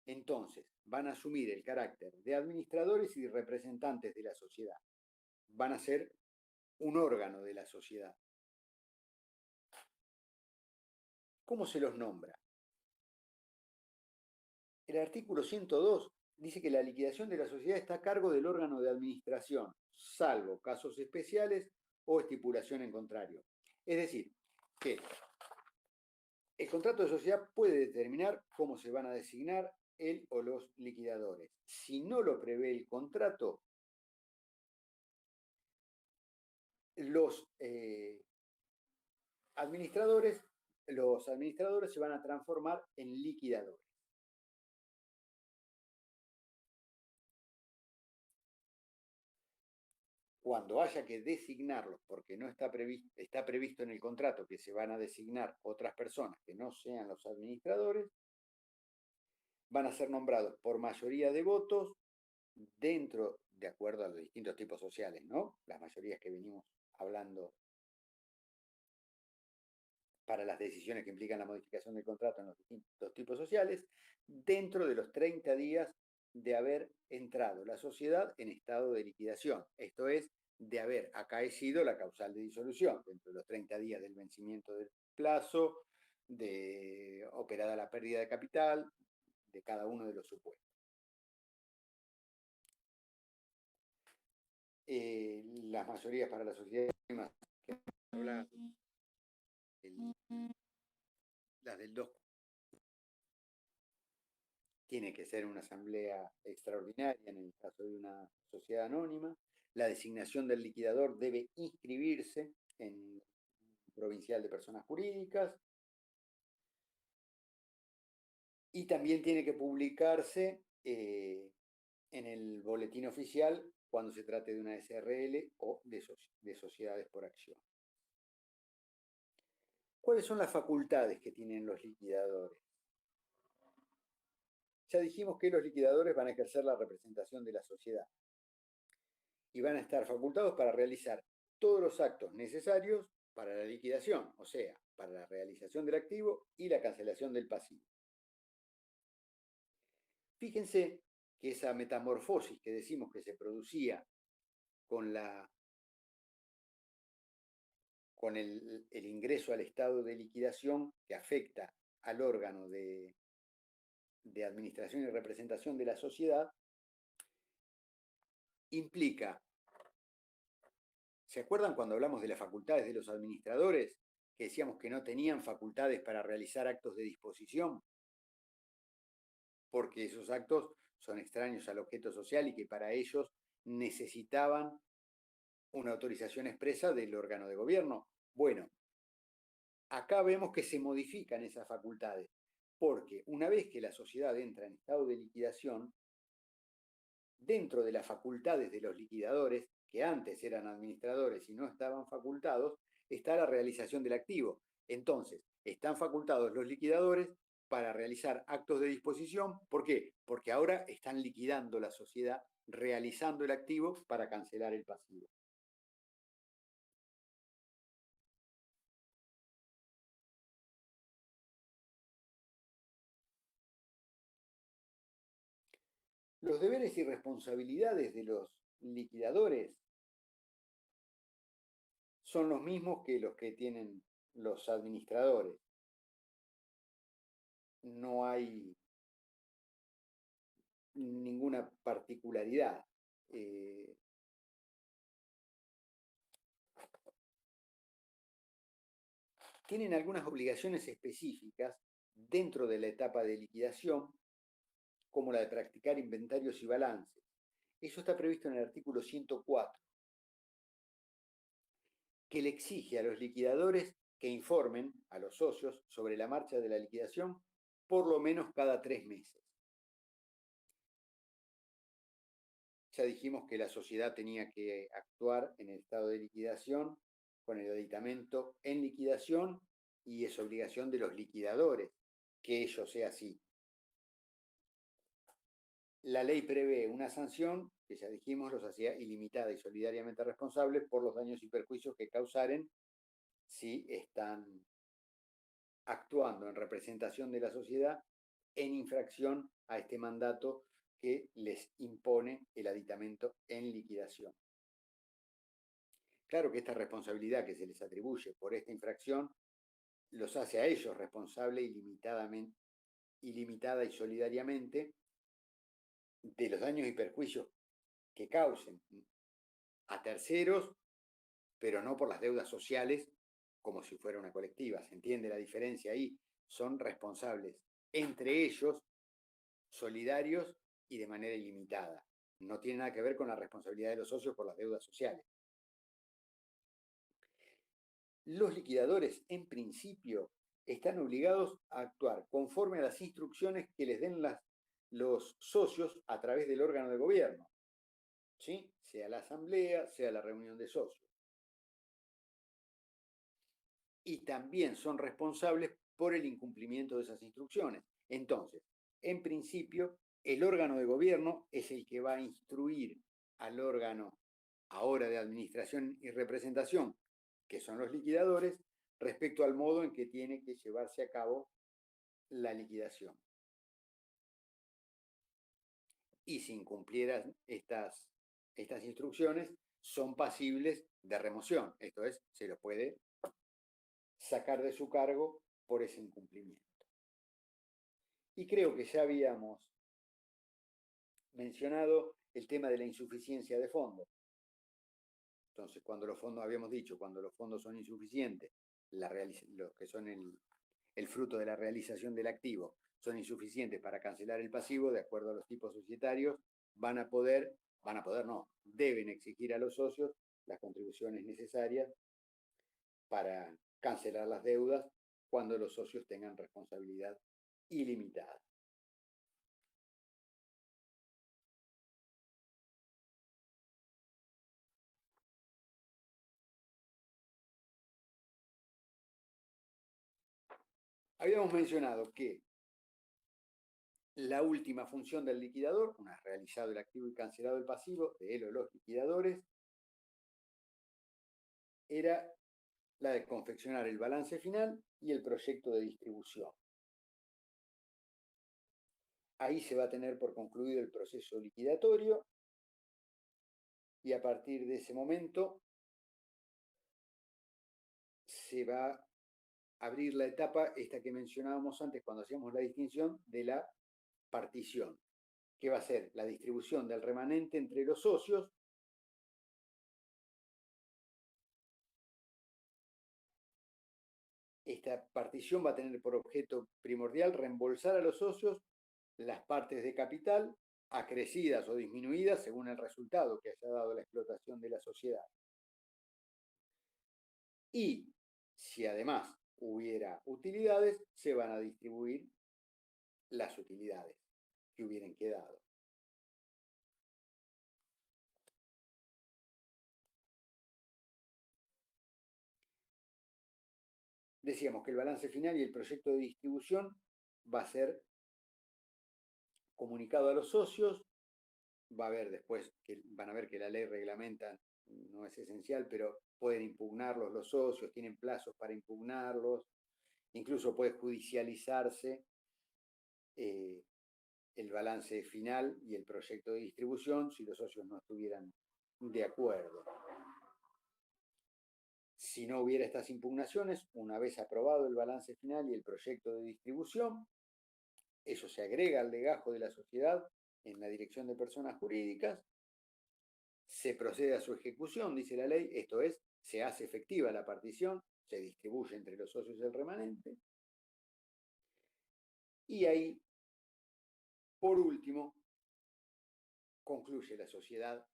Entonces, van a asumir el carácter de administradores y representantes de la sociedad. Van a ser un órgano de la sociedad. ¿Cómo se los nombra? El artículo 102 dice que la liquidación de la sociedad está a cargo del órgano de administración, salvo casos especiales o estipulación en contrario. Es decir, que el contrato de sociedad puede determinar cómo se van a designar él o los liquidadores. Si no lo prevé el contrato, los administradores se van a transformar en liquidadores. Cuando haya que designarlos, porque no está previsto en el contrato que se van a designar otras personas que no sean los administradores, van a ser nombrados por mayoría de votos dentro, de acuerdo a los distintos tipos sociales, ¿no? Las mayorías que venimos hablando para las decisiones que implican la modificación del contrato en los distintos tipos sociales, dentro de los 30 días de haber entrado la sociedad en estado de liquidación. Esto es, de haber acaecido la causal de disolución, dentro de los 30 días del vencimiento del plazo, de operada la pérdida de capital, de cada uno de los supuestos. Las mayorías para la sociedad que habla las del 2 tiene que ser una asamblea extraordinaria en el caso de una sociedad anónima. La designación del liquidador debe inscribirse en provincial de personas jurídicas y también tiene que publicarse en el boletín oficial cuando se trate de una SRL o de sociedades por acción. ¿Cuáles son las facultades que tienen los liquidadores? Ya dijimos que los liquidadores van a ejercer la representación de la sociedad y van a estar facultados para realizar todos los actos necesarios para la liquidación, o sea, para la realización del activo y la cancelación del pasivo. Fíjense que esa metamorfosis que decimos que se producía con el ingreso al estado de liquidación que afecta al órgano de administración y representación de la sociedad, implica, ¿se acuerdan cuando hablamos de las facultades de los administradores? Que decíamos que no tenían facultades para realizar actos de disposición, porque esos actos son extraños al objeto social y que para ellos necesitaban una autorización expresa del órgano de gobierno. Bueno, acá vemos que se modifican esas facultades, porque una vez que la sociedad entra en estado de liquidación, dentro de las facultades de los liquidadores, que antes eran administradores y no estaban facultados, está la realización del activo. Entonces, están facultados los liquidadores para realizar actos de disposición. ¿Por qué? Porque ahora están liquidando la sociedad, realizando el activo para cancelar el pasivo. Los deberes y responsabilidades de los liquidadores son los mismos que los que tienen los administradores. No hay ninguna particularidad. Tienen algunas obligaciones específicas dentro de la etapa de liquidación, como la de practicar inventarios y balances. Eso está previsto en el artículo 104, que le exige a los liquidadores que informen a los socios sobre la marcha de la liquidación por lo menos cada 3 meses. Ya dijimos que la sociedad tenía que actuar en el estado de liquidación con el aditamento en liquidación y es obligación de los liquidadores que ello sea así. La ley prevé una sanción que ya dijimos los hacía ilimitada y solidariamente responsables por los daños y perjuicios que causaren si están actuando en representación de la sociedad en infracción a este mandato que les impone el aditamento en liquidación. Claro que esta responsabilidad que se les atribuye por esta infracción los hace a ellos responsables ilimitada y solidariamente de los daños y perjuicios que causen a terceros, pero no por las deudas sociales como si fuera una colectiva. ¿Se entiende la diferencia ahí? Son responsables entre ellos, solidarios y de manera ilimitada. No tiene nada que ver con la responsabilidad de los socios por las deudas sociales. Los liquidadores, en principio, están obligados a actuar conforme a las instrucciones que les den los socios a través del órgano de gobierno, ¿sí? Sea la asamblea, sea la reunión de socios. Y también son responsables por el incumplimiento de esas instrucciones. Entonces, en principio, el órgano de gobierno es el que va a instruir al órgano ahora de administración y representación, que son los liquidadores, respecto al modo en que tiene que llevarse a cabo la liquidación. Y si incumplieran estas instrucciones, son pasibles de remoción. Esto es, se los puede sacar de su cargo por ese incumplimiento. Y creo que ya habíamos mencionado el tema de la insuficiencia de fondos. Entonces, cuando los fondos, habíamos dicho, cuando los fondos son insuficientes, los que son el fruto de la realización del activo, son insuficientes para cancelar el pasivo, de acuerdo a los tipos societarios, deben exigir a los socios las contribuciones necesarias para cancelar las deudas cuando los socios tengan responsabilidad ilimitada. Habíamos mencionado que la última función del liquidador, una vez realizado el activo y cancelado el pasivo de él o los liquidadores, era la de confeccionar el balance final y el proyecto de distribución. Ahí se va a tener por concluido el proceso liquidatorio y a partir de ese momento se va a abrir la etapa, esta que mencionábamos antes cuando hacíamos la distinción de la partición, que va a ser la distribución del remanente entre los socios. Esta partición va a tener por objeto primordial reembolsar a los socios las partes de capital acrecidas o disminuidas según el resultado que haya dado la explotación de la sociedad. y si además hubiera utilidades, se van a distribuir las utilidades que hubieran quedado. Decíamos que el balance final y el proyecto de distribución va a ser comunicado a los socios, va a haber después, que van a ver que la ley reglamenta, no es esencial, pero pueden impugnarlos los socios, tienen plazos para impugnarlos, incluso puede judicializarse el balance final y el proyecto de distribución si los socios no estuvieran de acuerdo. Si no hubiera estas impugnaciones, una vez aprobado el balance final y el proyecto de distribución, eso se agrega al legajo de la sociedad en la dirección de personas jurídicas, se procede a su ejecución, dice la ley, esto es, se hace efectiva la partición, se distribuye entre los socios el remanente, y ahí, por último, concluye la sociedad,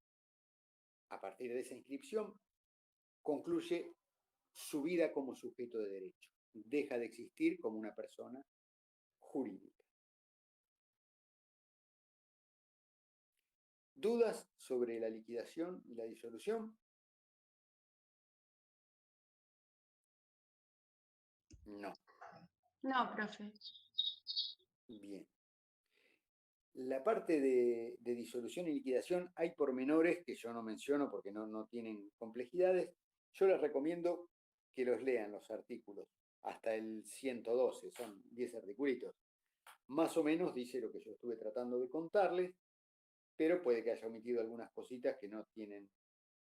a partir de esa inscripción, concluye su vida como sujeto de derecho, deja de existir como una persona jurídica. ¿Dudas sobre la liquidación y la disolución? No. No, profe. Bien. La parte de disolución y liquidación hay pormenores que yo no menciono porque no tienen complejidades. Yo les recomiendo que los lean los artículos hasta el 112, son 10 articulitos. Más o menos dice lo que yo estuve tratando de contarles, pero puede que haya omitido algunas cositas que no tienen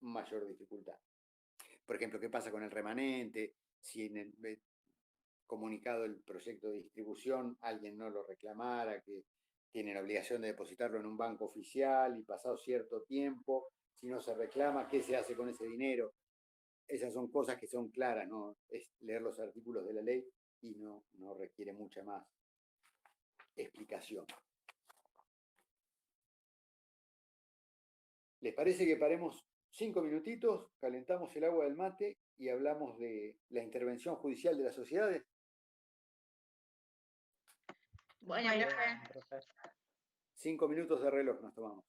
mayor dificultad. Por ejemplo, ¿qué pasa con el remanente? Si en el comunicado el proyecto de distribución alguien no lo reclamara, que tienen obligación de depositarlo en un banco oficial y pasado cierto tiempo, si no se reclama, ¿qué se hace con ese dinero? Esas son cosas que son claras, ¿no? Es leer los artículos de la ley y no requiere mucha más explicación. ¿Les parece que paremos 5 minutitos, calentamos el agua del mate y hablamos de la intervención judicial de las sociedades? Bueno, Profe. 5 minutos de reloj nos tomamos.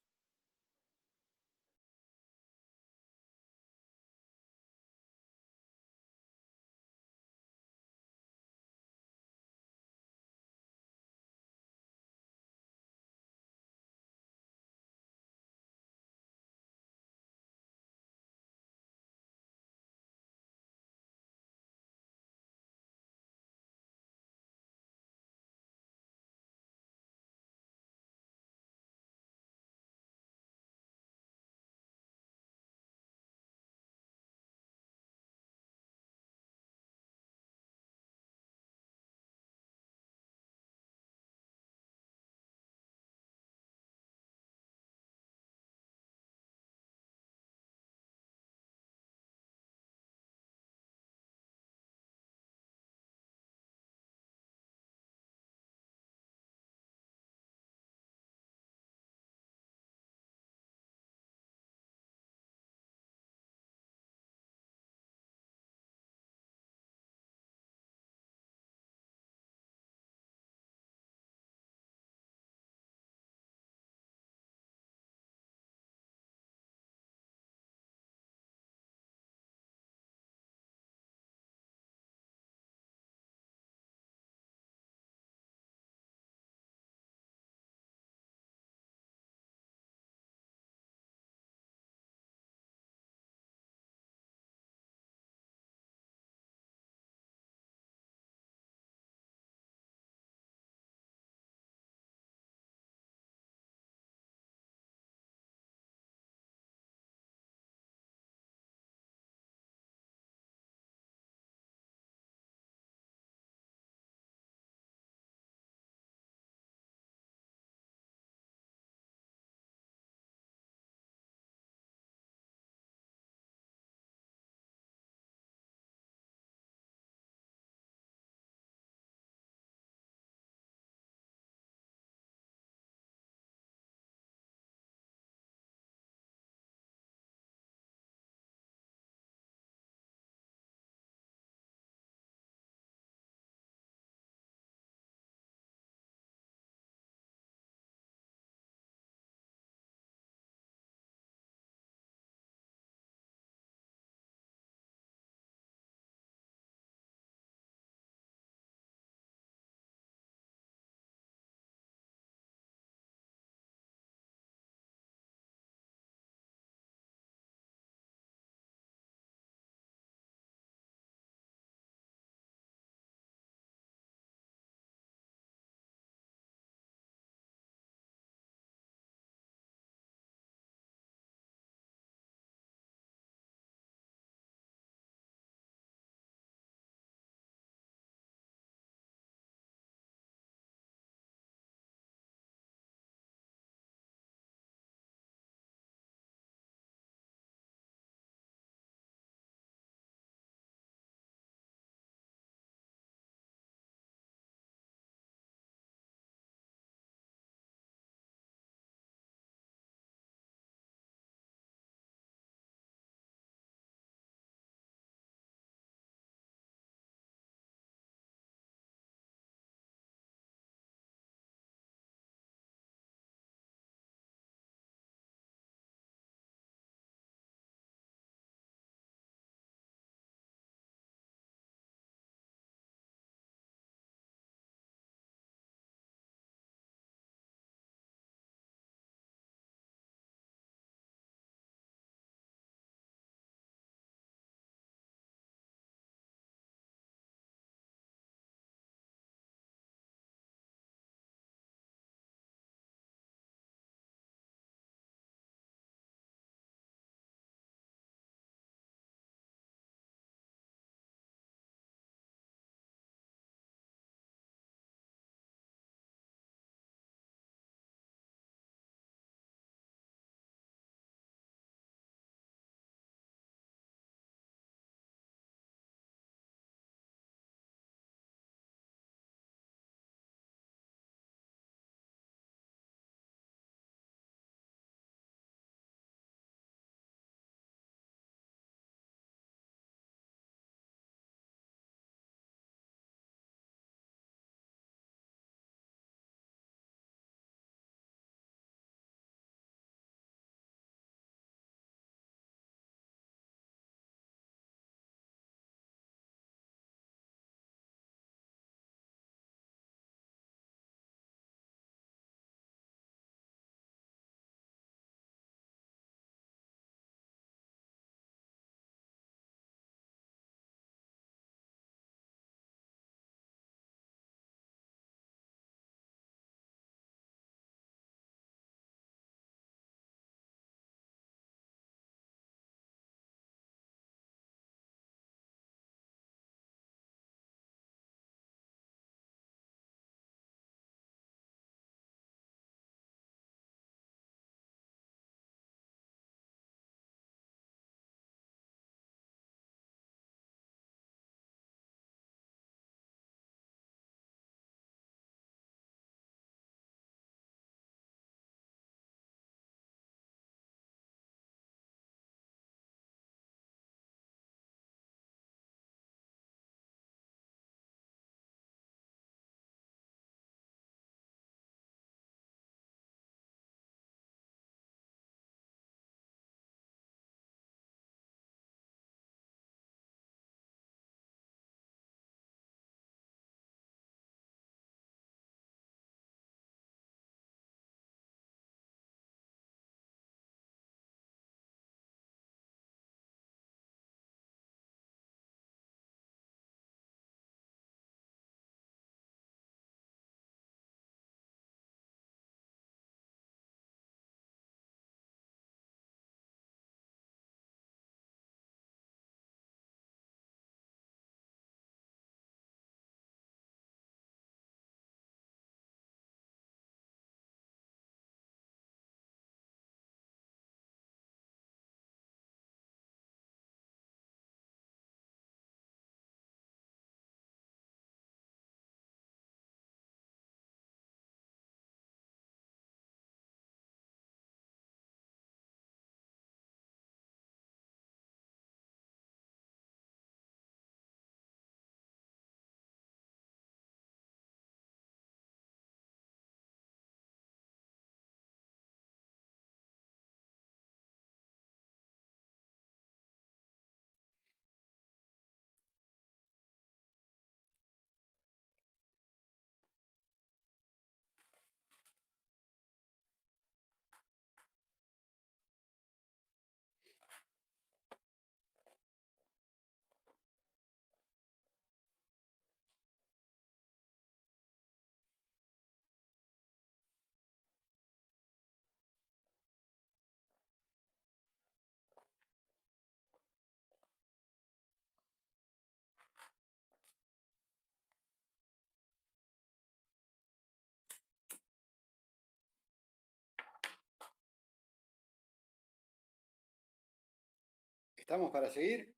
¿Estamos para seguir?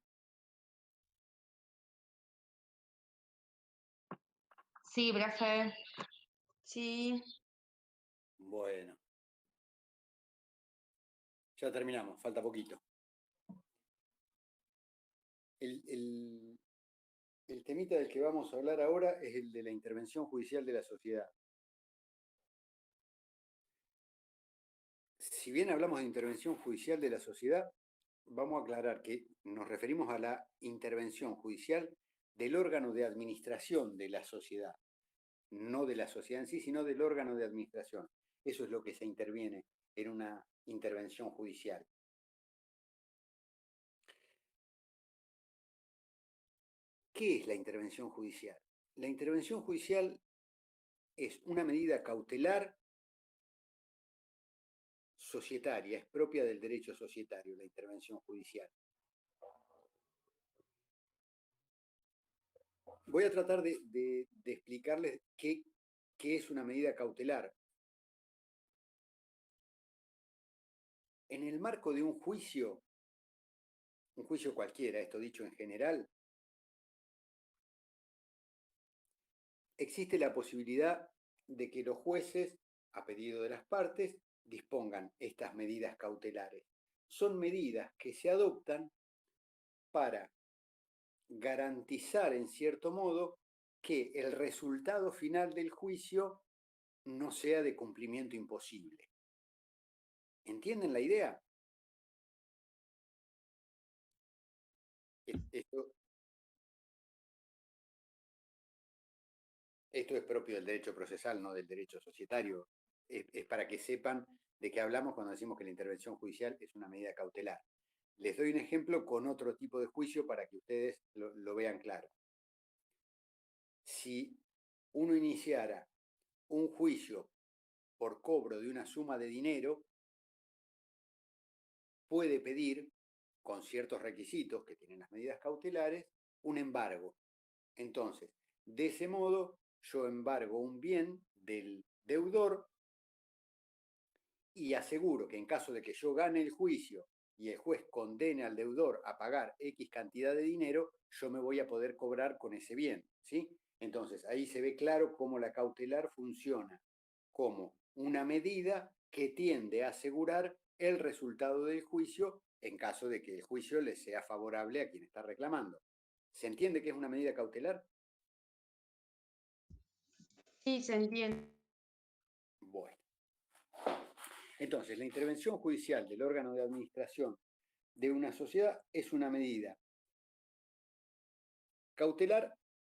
Sí, profe. Sí. Bueno. Ya terminamos, falta poquito. El temita del que vamos a hablar ahora es el de la intervención judicial de la sociedad. Si bien hablamos de intervención judicial de la sociedad, vamos a aclarar que nos referimos a la intervención judicial del órgano de administración de la sociedad, no de la sociedad en sí, sino del órgano de administración. Eso es lo que se interviene en una intervención judicial. ¿Qué es la intervención judicial? La intervención judicial es una medida cautelar societaria, es propia del derecho societario, la intervención judicial. Voy a tratar de explicarles qué es una medida cautelar. En el marco de un juicio cualquiera, esto dicho en general, existe la posibilidad de que los jueces, a pedido de las partes, dispongan estas medidas cautelares. Son medidas que se adoptan para garantizar, en cierto modo, que el resultado final del juicio no sea de cumplimiento imposible. ¿Entienden la idea? Esto es propio del derecho procesal, no del derecho societario. Es para que sepan de qué hablamos cuando decimos que la intervención judicial es una medida cautelar. Les doy un ejemplo con otro tipo de juicio para que ustedes lo vean claro. Si uno iniciara un juicio por cobro de una suma de dinero, puede pedir, con ciertos requisitos que tienen las medidas cautelares, un embargo. Entonces, de ese modo, yo embargo un bien del deudor y aseguro que en caso de que yo gane el juicio y el juez condene al deudor a pagar X cantidad de dinero, yo me voy a poder cobrar con ese bien, ¿sí? Entonces, ahí se ve claro cómo la cautelar funciona como una medida que tiende a asegurar el resultado del juicio en caso de que el juicio le sea favorable a quien está reclamando. ¿Se entiende que es una medida cautelar? Sí, se entiende. Bueno. Entonces, la intervención judicial del órgano de administración de una sociedad es una medida cautelar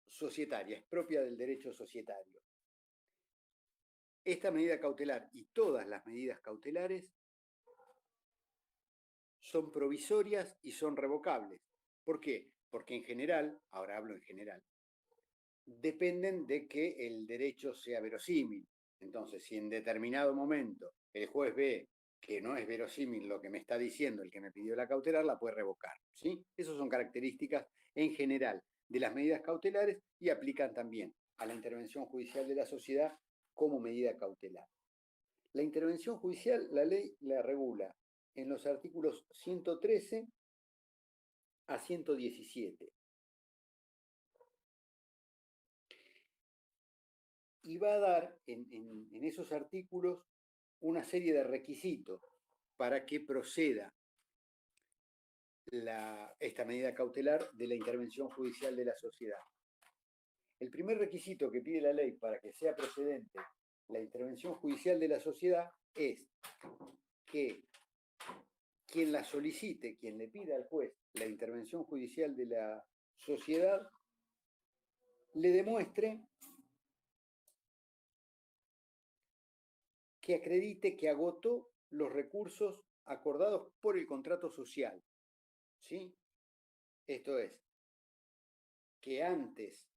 societaria, es propia del derecho societario. Esta medida cautelar y todas las medidas cautelares son provisorias y son revocables. ¿Por qué? Porque en general, ahora hablo en general, dependen de que el derecho sea verosímil. Entonces, si en determinado momento el juez ve que no es verosímil lo que me está diciendo el que me pidió la cautelar, la puede revocar, ¿sí? Esas son características en general de las medidas cautelares y aplican también a la intervención judicial de la sociedad como medida cautelar. La intervención judicial, la ley la regula en los artículos 113 a 117. Y va a dar en esos artículos una serie de requisitos para que proceda esta medida cautelar de la intervención judicial de la sociedad. El primer requisito que pide la ley para que sea procedente la intervención judicial de la sociedad es que quien la solicite, quien le pida al juez la intervención judicial de la sociedad, le demuestre que acredite que agotó los recursos acordados por el contrato social. ¿Sí? Esto es, que antes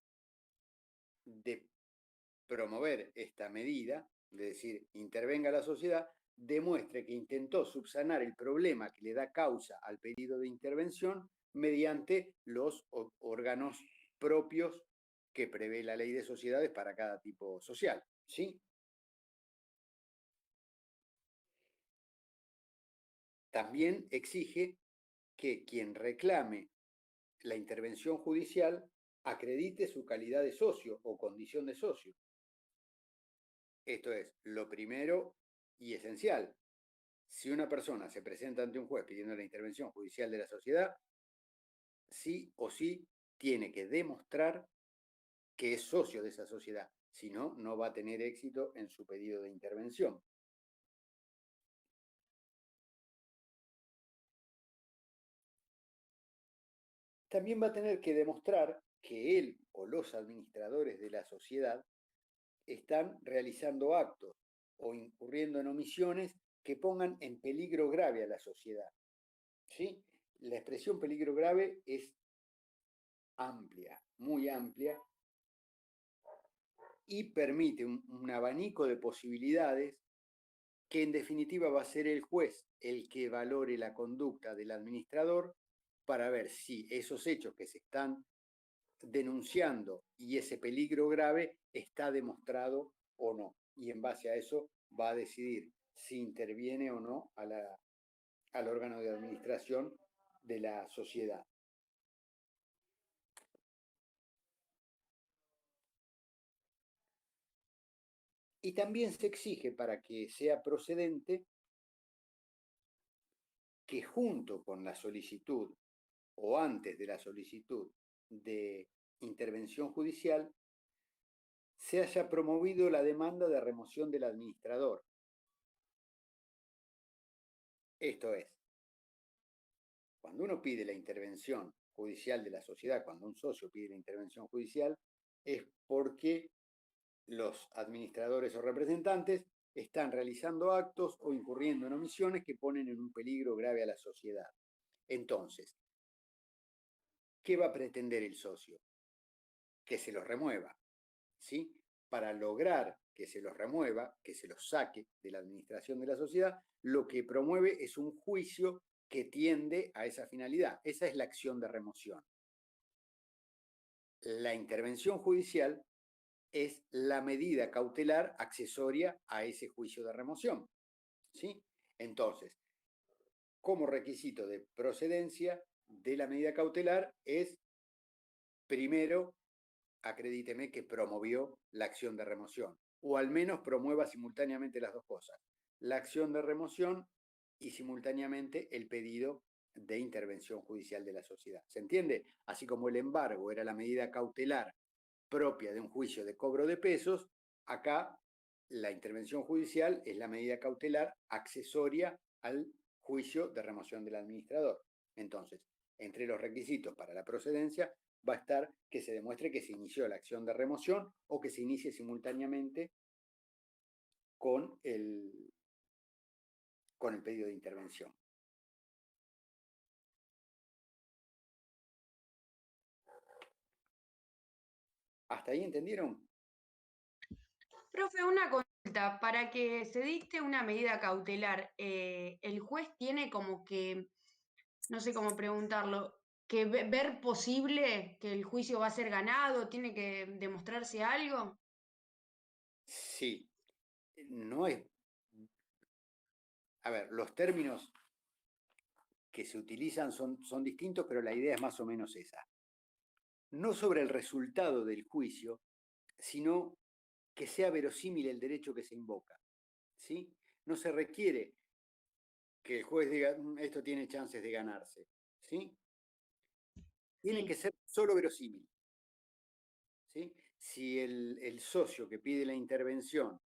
de promover esta medida, de decir, intervenga la sociedad, demuestre que intentó subsanar el problema que le da causa al pedido de intervención mediante los órganos propios que prevé la ley de sociedades para cada tipo social. ¿Sí? También exige que quien reclame la intervención judicial acredite su calidad de socio o condición de socio. Esto es lo primero y esencial. Si una persona se presenta ante un juez pidiendo la intervención judicial de la sociedad, sí o sí tiene que demostrar que es socio de esa sociedad. Si no, no va a tener éxito en su pedido de intervención. También va a tener que demostrar que él o los administradores de la sociedad están realizando actos o incurriendo en omisiones que pongan en peligro grave a la sociedad. ¿Sí? La expresión peligro grave es amplia, muy amplia, y permite un abanico de posibilidades que en definitiva va a ser el juez el que valore la conducta del administrador para ver si esos hechos que se están denunciando y ese peligro grave está demostrado o no. Y en base a eso va a decidir si interviene o no al órgano de administración de la sociedad. Y también se exige, para que sea procedente, que junto con la solicitud o antes de la solicitud de intervención judicial se haya promovido la demanda de remoción del administrador. Esto es, cuando uno pide la intervención judicial de la sociedad, cuando un socio pide la intervención judicial, es porque los administradores o representantes están realizando actos o incurriendo en omisiones que ponen en un peligro grave a la sociedad. Entonces, ¿qué va a pretender el socio? Que se los remueva, ¿sí? Para lograr que se los remueva, que se los saque de la administración de la sociedad, lo que promueve es un juicio que tiende a esa finalidad. Esa es la acción de remoción. La intervención judicial es la medida cautelar accesoria a ese juicio de remoción, ¿sí? Entonces, como requisito de procedencia de la medida cautelar es, primero, acredíteme que promovió la acción de remoción, o al menos promueva simultáneamente las dos cosas, la acción de remoción y simultáneamente el pedido de intervención judicial de la sociedad. ¿Se entiende? Así como el embargo era la medida cautelar propia de un juicio de cobro de pesos, acá la intervención judicial es la medida cautelar accesoria al juicio de remoción del administrador. Entonces, entre los requisitos para la procedencia va a estar que se demuestre que se inició la acción de remoción o que se inicie simultáneamente con el pedido de intervención. ¿Hasta ahí entendieron? Profe, una consulta. Para que se dicte una medida cautelar, el juez tiene como que, no sé cómo preguntarlo, que ver posible que el juicio va a ser ganado, tiene que demostrarse algo. Sí. No es... A ver, los términos que se utilizan son distintos, pero la idea es más o menos esa. No sobre el resultado del juicio, sino que sea verosímil el derecho que se invoca, ¿sí? No se requiere que el juez diga, esto tiene chances de ganarse, ¿sí? Tiene que ser solo verosímil, ¿sí? Si el socio que pide la intervención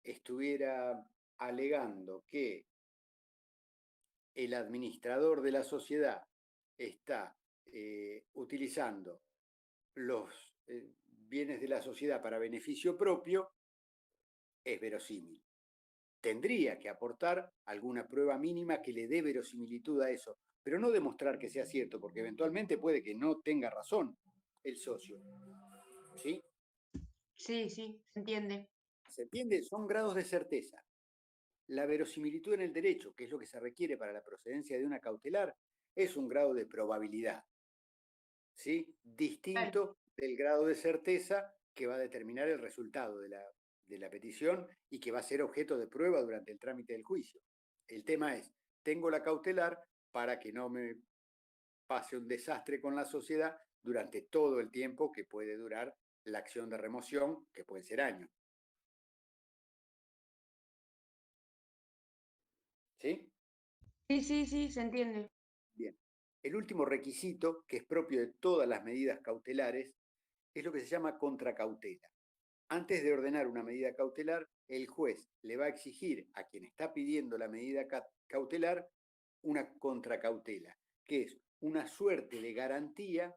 estuviera alegando que el administrador de la sociedad está utilizando los bienes de la sociedad para beneficio propio, es verosímil. Tendría que aportar alguna prueba mínima que le dé verosimilitud a eso, pero no demostrar que sea cierto, porque eventualmente puede que no tenga razón el socio. ¿Sí? Sí, sí, se entiende. ¿Se entiende? Son grados de certeza. La verosimilitud en el derecho, que es lo que se requiere para la procedencia de una cautelar, es un grado de probabilidad, ¿sí? Distinto del grado de certeza que va a determinar el resultado de la petición y que va a ser objeto de prueba durante el trámite del juicio. El tema es, tengo la cautelar para que no me pase un desastre con la sociedad durante todo el tiempo que puede durar la acción de remoción, que pueden ser años. ¿Sí? Sí, se entiende. Bien. El último requisito, que es propio de todas las medidas cautelares, es lo que se llama contracautela. Antes de ordenar una medida cautelar, el juez le va a exigir a quien está pidiendo la medida cautelar una contracautela, que es una suerte de garantía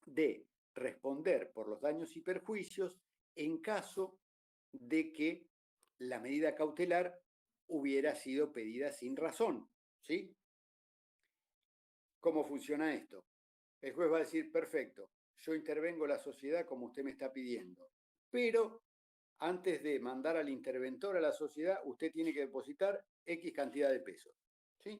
de responder por los daños y perjuicios en caso de que la medida cautelar hubiera sido pedida sin razón, ¿sí? ¿Cómo funciona esto? El juez va a decir, perfecto, yo intervengo la sociedad como usted me está pidiendo, pero antes de mandar al interventor a la sociedad, usted tiene que depositar X cantidad de pesos, ¿sí?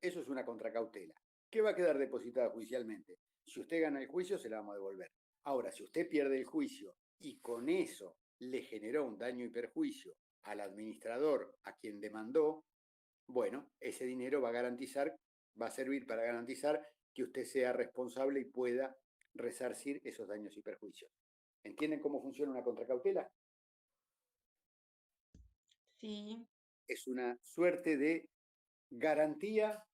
Eso es una contracautela. ¿Qué va a quedar depositada judicialmente? Si usted gana el juicio, se la vamos a devolver. Ahora, si usted pierde el juicio y con eso le generó un daño y perjuicio al administrador a quien demandó, bueno, ese dinero va a servir para garantizar que usted sea responsable y pueda resarcir esos daños y perjuicios. ¿Entienden cómo funciona una contracautela? Sí. Es una suerte de garantía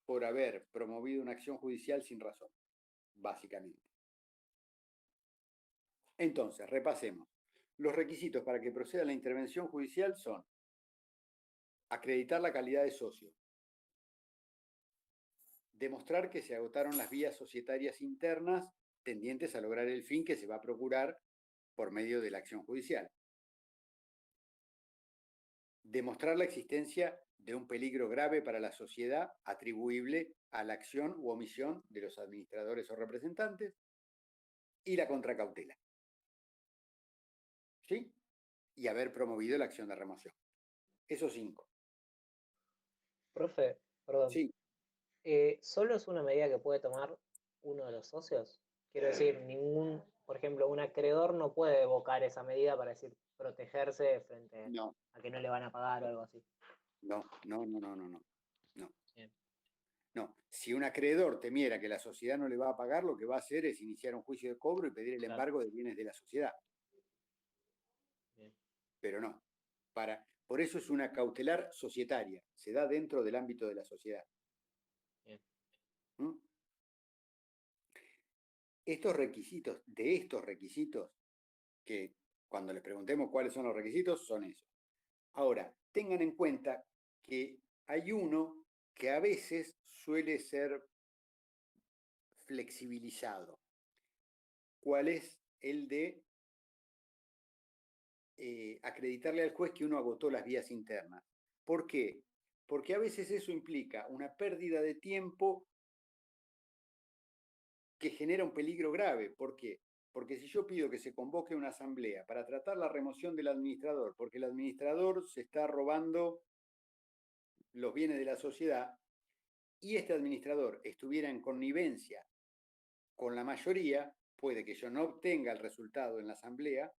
por haber promovido una acción judicial sin razón, básicamente. Entonces, repasemos. Los requisitos para que proceda la intervención judicial son acreditar la calidad de socio, demostrar que se agotaron las vías societarias internas tendientes a lograr el fin que se va a procurar por medio de la acción judicial, demostrar la existencia de un peligro grave para la sociedad atribuible a la acción u omisión de los administradores o representantes, y la contracautela, ¿sí? Y haber promovido la acción de remoción. Esos 5. Profe, perdón. Sí. ¿Solo es una medida que puede tomar uno de los socios? Quiero decir, por ejemplo, un acreedor no puede evocar esa medida para decir protegerse frente a que no le van a pagar o algo así. No. Bien. No, si un acreedor temiera que la sociedad no le va a pagar, lo que va a hacer es iniciar un juicio de cobro y pedir el embargo de bienes de la sociedad. Bien. Pero no. Por eso es una cautelar societaria, se da dentro del ámbito de la sociedad. Bien. ¿Mm? De estos requisitos, que cuando les preguntemos cuáles son los requisitos, son esos. Ahora, tengan en cuenta que hay uno que a veces suele ser flexibilizado. ¿Cuál es el de acreditarle al juez que uno agotó las vías internas? ¿Por qué? Porque a veces eso implica una pérdida de tiempo que genera un peligro grave. ¿Por qué? Porque si yo pido que se convoque una asamblea para tratar la remoción del administrador, porque el administrador se está robando los bienes de la sociedad, y este administrador estuviera en connivencia con la mayoría, puede que yo no obtenga el resultado en la asamblea,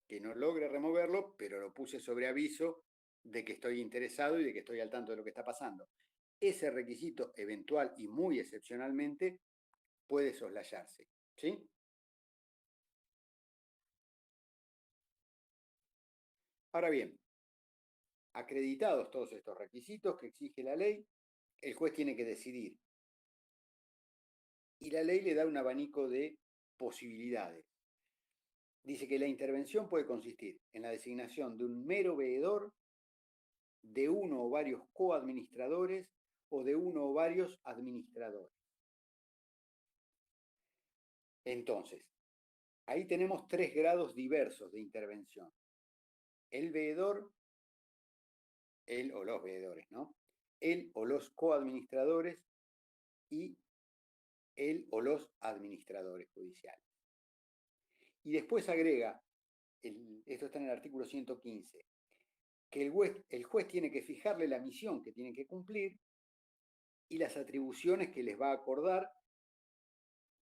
que no logre removerlo, pero lo puse sobre aviso de que estoy interesado y de que estoy al tanto de lo que está pasando. Ese requisito eventual y muy excepcionalmente puede soslayarse, ¿sí? Ahora bien, acreditados todos estos requisitos que exige la ley, el juez tiene que decidir. Y la ley le da un abanico de posibilidades. Dice que la intervención puede consistir en la designación de un mero veedor, de uno o varios coadministradores o de uno o varios administradores. Entonces, ahí tenemos 3 grados diversos de intervención. El veedor, él o los veedores, ¿no? Él o los coadministradores y él o los administradores judiciales. Y después agrega, esto está en el artículo 115, que el juez tiene que fijarle la misión que tienen que cumplir y las atribuciones que les va a acordar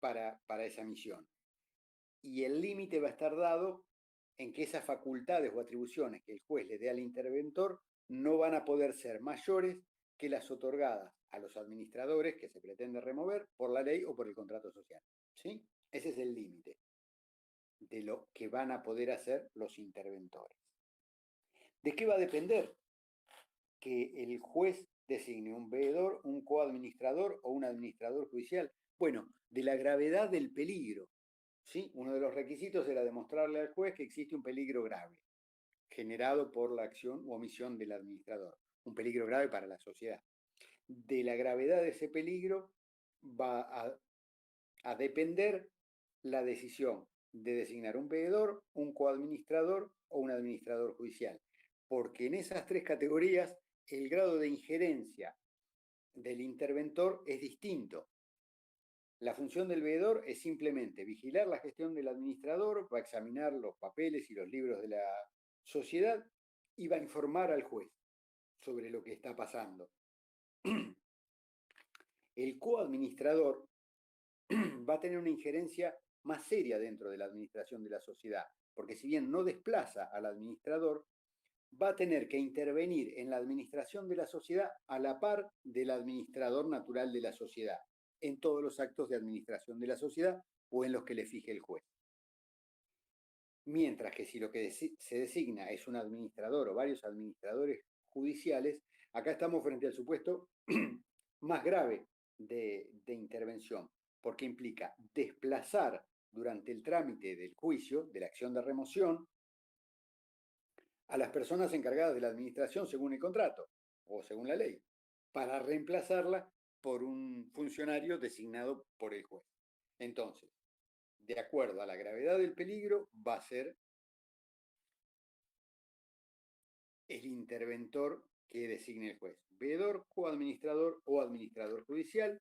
para esa misión. Y el límite va a estar dado en que esas facultades o atribuciones que el juez le dé al interventor no van a poder ser mayores que las otorgadas a los administradores que se pretende remover por la ley o por el contrato social. ¿Sí? Ese es el límite de lo que van a poder hacer los interventores. ¿De qué va a depender que el juez designe un veedor, un coadministrador o un administrador judicial? Bueno, de la gravedad del peligro. ¿Sí? Uno de los requisitos era demostrarle al juez que existe un peligro grave generado por la acción u omisión del administrador, un peligro grave para la sociedad. De la gravedad de ese peligro va a depender la decisión de designar un veedor, un coadministrador o un administrador judicial, porque en esas tres categorías el grado de injerencia del interventor es distinto. La función del veedor es simplemente vigilar la gestión del administrador, va a examinar los papeles y los libros de la sociedad y va a informar al juez sobre lo que está pasando. El coadministrador va a tener una injerencia más seria dentro de la administración de la sociedad, porque si bien no desplaza al administrador, va a tener que intervenir en la administración de la sociedad a la par del administrador natural de la sociedad, en todos los actos de administración de la sociedad o en los que le fije el juez. Mientras que si lo que se designa es un administrador o varios administradores judiciales, acá estamos frente al supuesto más grave de intervención, porque implica desplazar durante el trámite del juicio, de la acción de remoción, a las personas encargadas de la administración según el contrato o según la ley, para reemplazarla por un funcionario designado por el juez. Entonces, de acuerdo a la gravedad del peligro, va a ser el interventor que designe el juez, veedor, coadministrador o administrador judicial,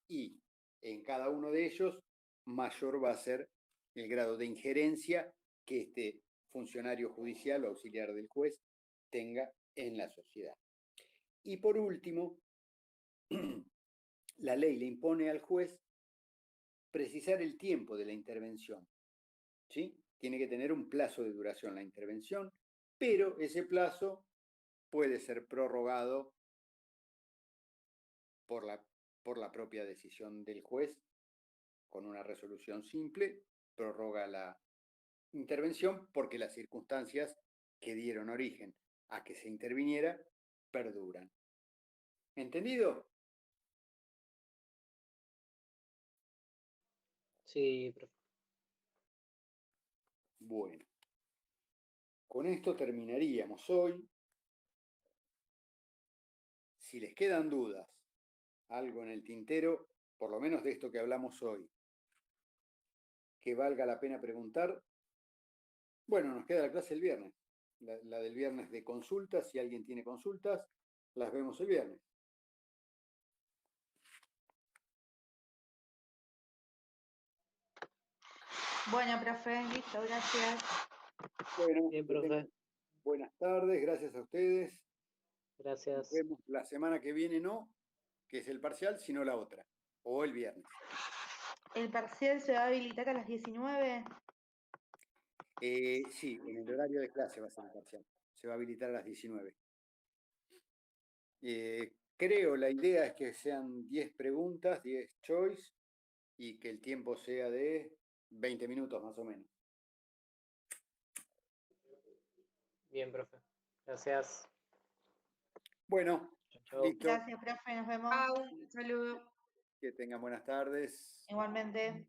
y en cada uno de ellos mayor va a ser el grado de injerencia que este funcionario judicial o auxiliar del juez tenga en la sociedad. Y por último, la ley le impone al juez precisar el tiempo de la intervención. ¿Sí? Tiene que tener un plazo de duración la intervención, pero ese plazo puede ser prorrogado por la propia decisión del juez con una resolución simple, prorroga la intervención porque las circunstancias que dieron origen a que se interviniera perduran. ¿Entendido? Sí, profe. Bueno, con esto terminaríamos hoy. Si les quedan dudas, algo en el tintero, por lo menos de esto que hablamos hoy, que valga la pena preguntar, bueno, nos queda la clase el viernes, la del viernes de consultas. Si alguien tiene consultas, las vemos el viernes. Bueno, profe, listo, gracias. Bueno, Bien, profe. Buenas tardes, gracias a ustedes. Gracias. Nos vemos la semana que viene, no, que es el parcial, sino la otra, o el viernes. ¿El parcial se va a habilitar a las 19? Sí, en el horario de clase va a ser el parcial. Se va a habilitar a las 19. Creo, la idea es que sean 10 preguntas, 10 choice, y que el tiempo sea de 20 minutos más o menos. Bien, profe. Gracias. Bueno, Chau. listo. Gracias, profe, nos vemos. Un saludo. Que tengan buenas tardes. Igualmente.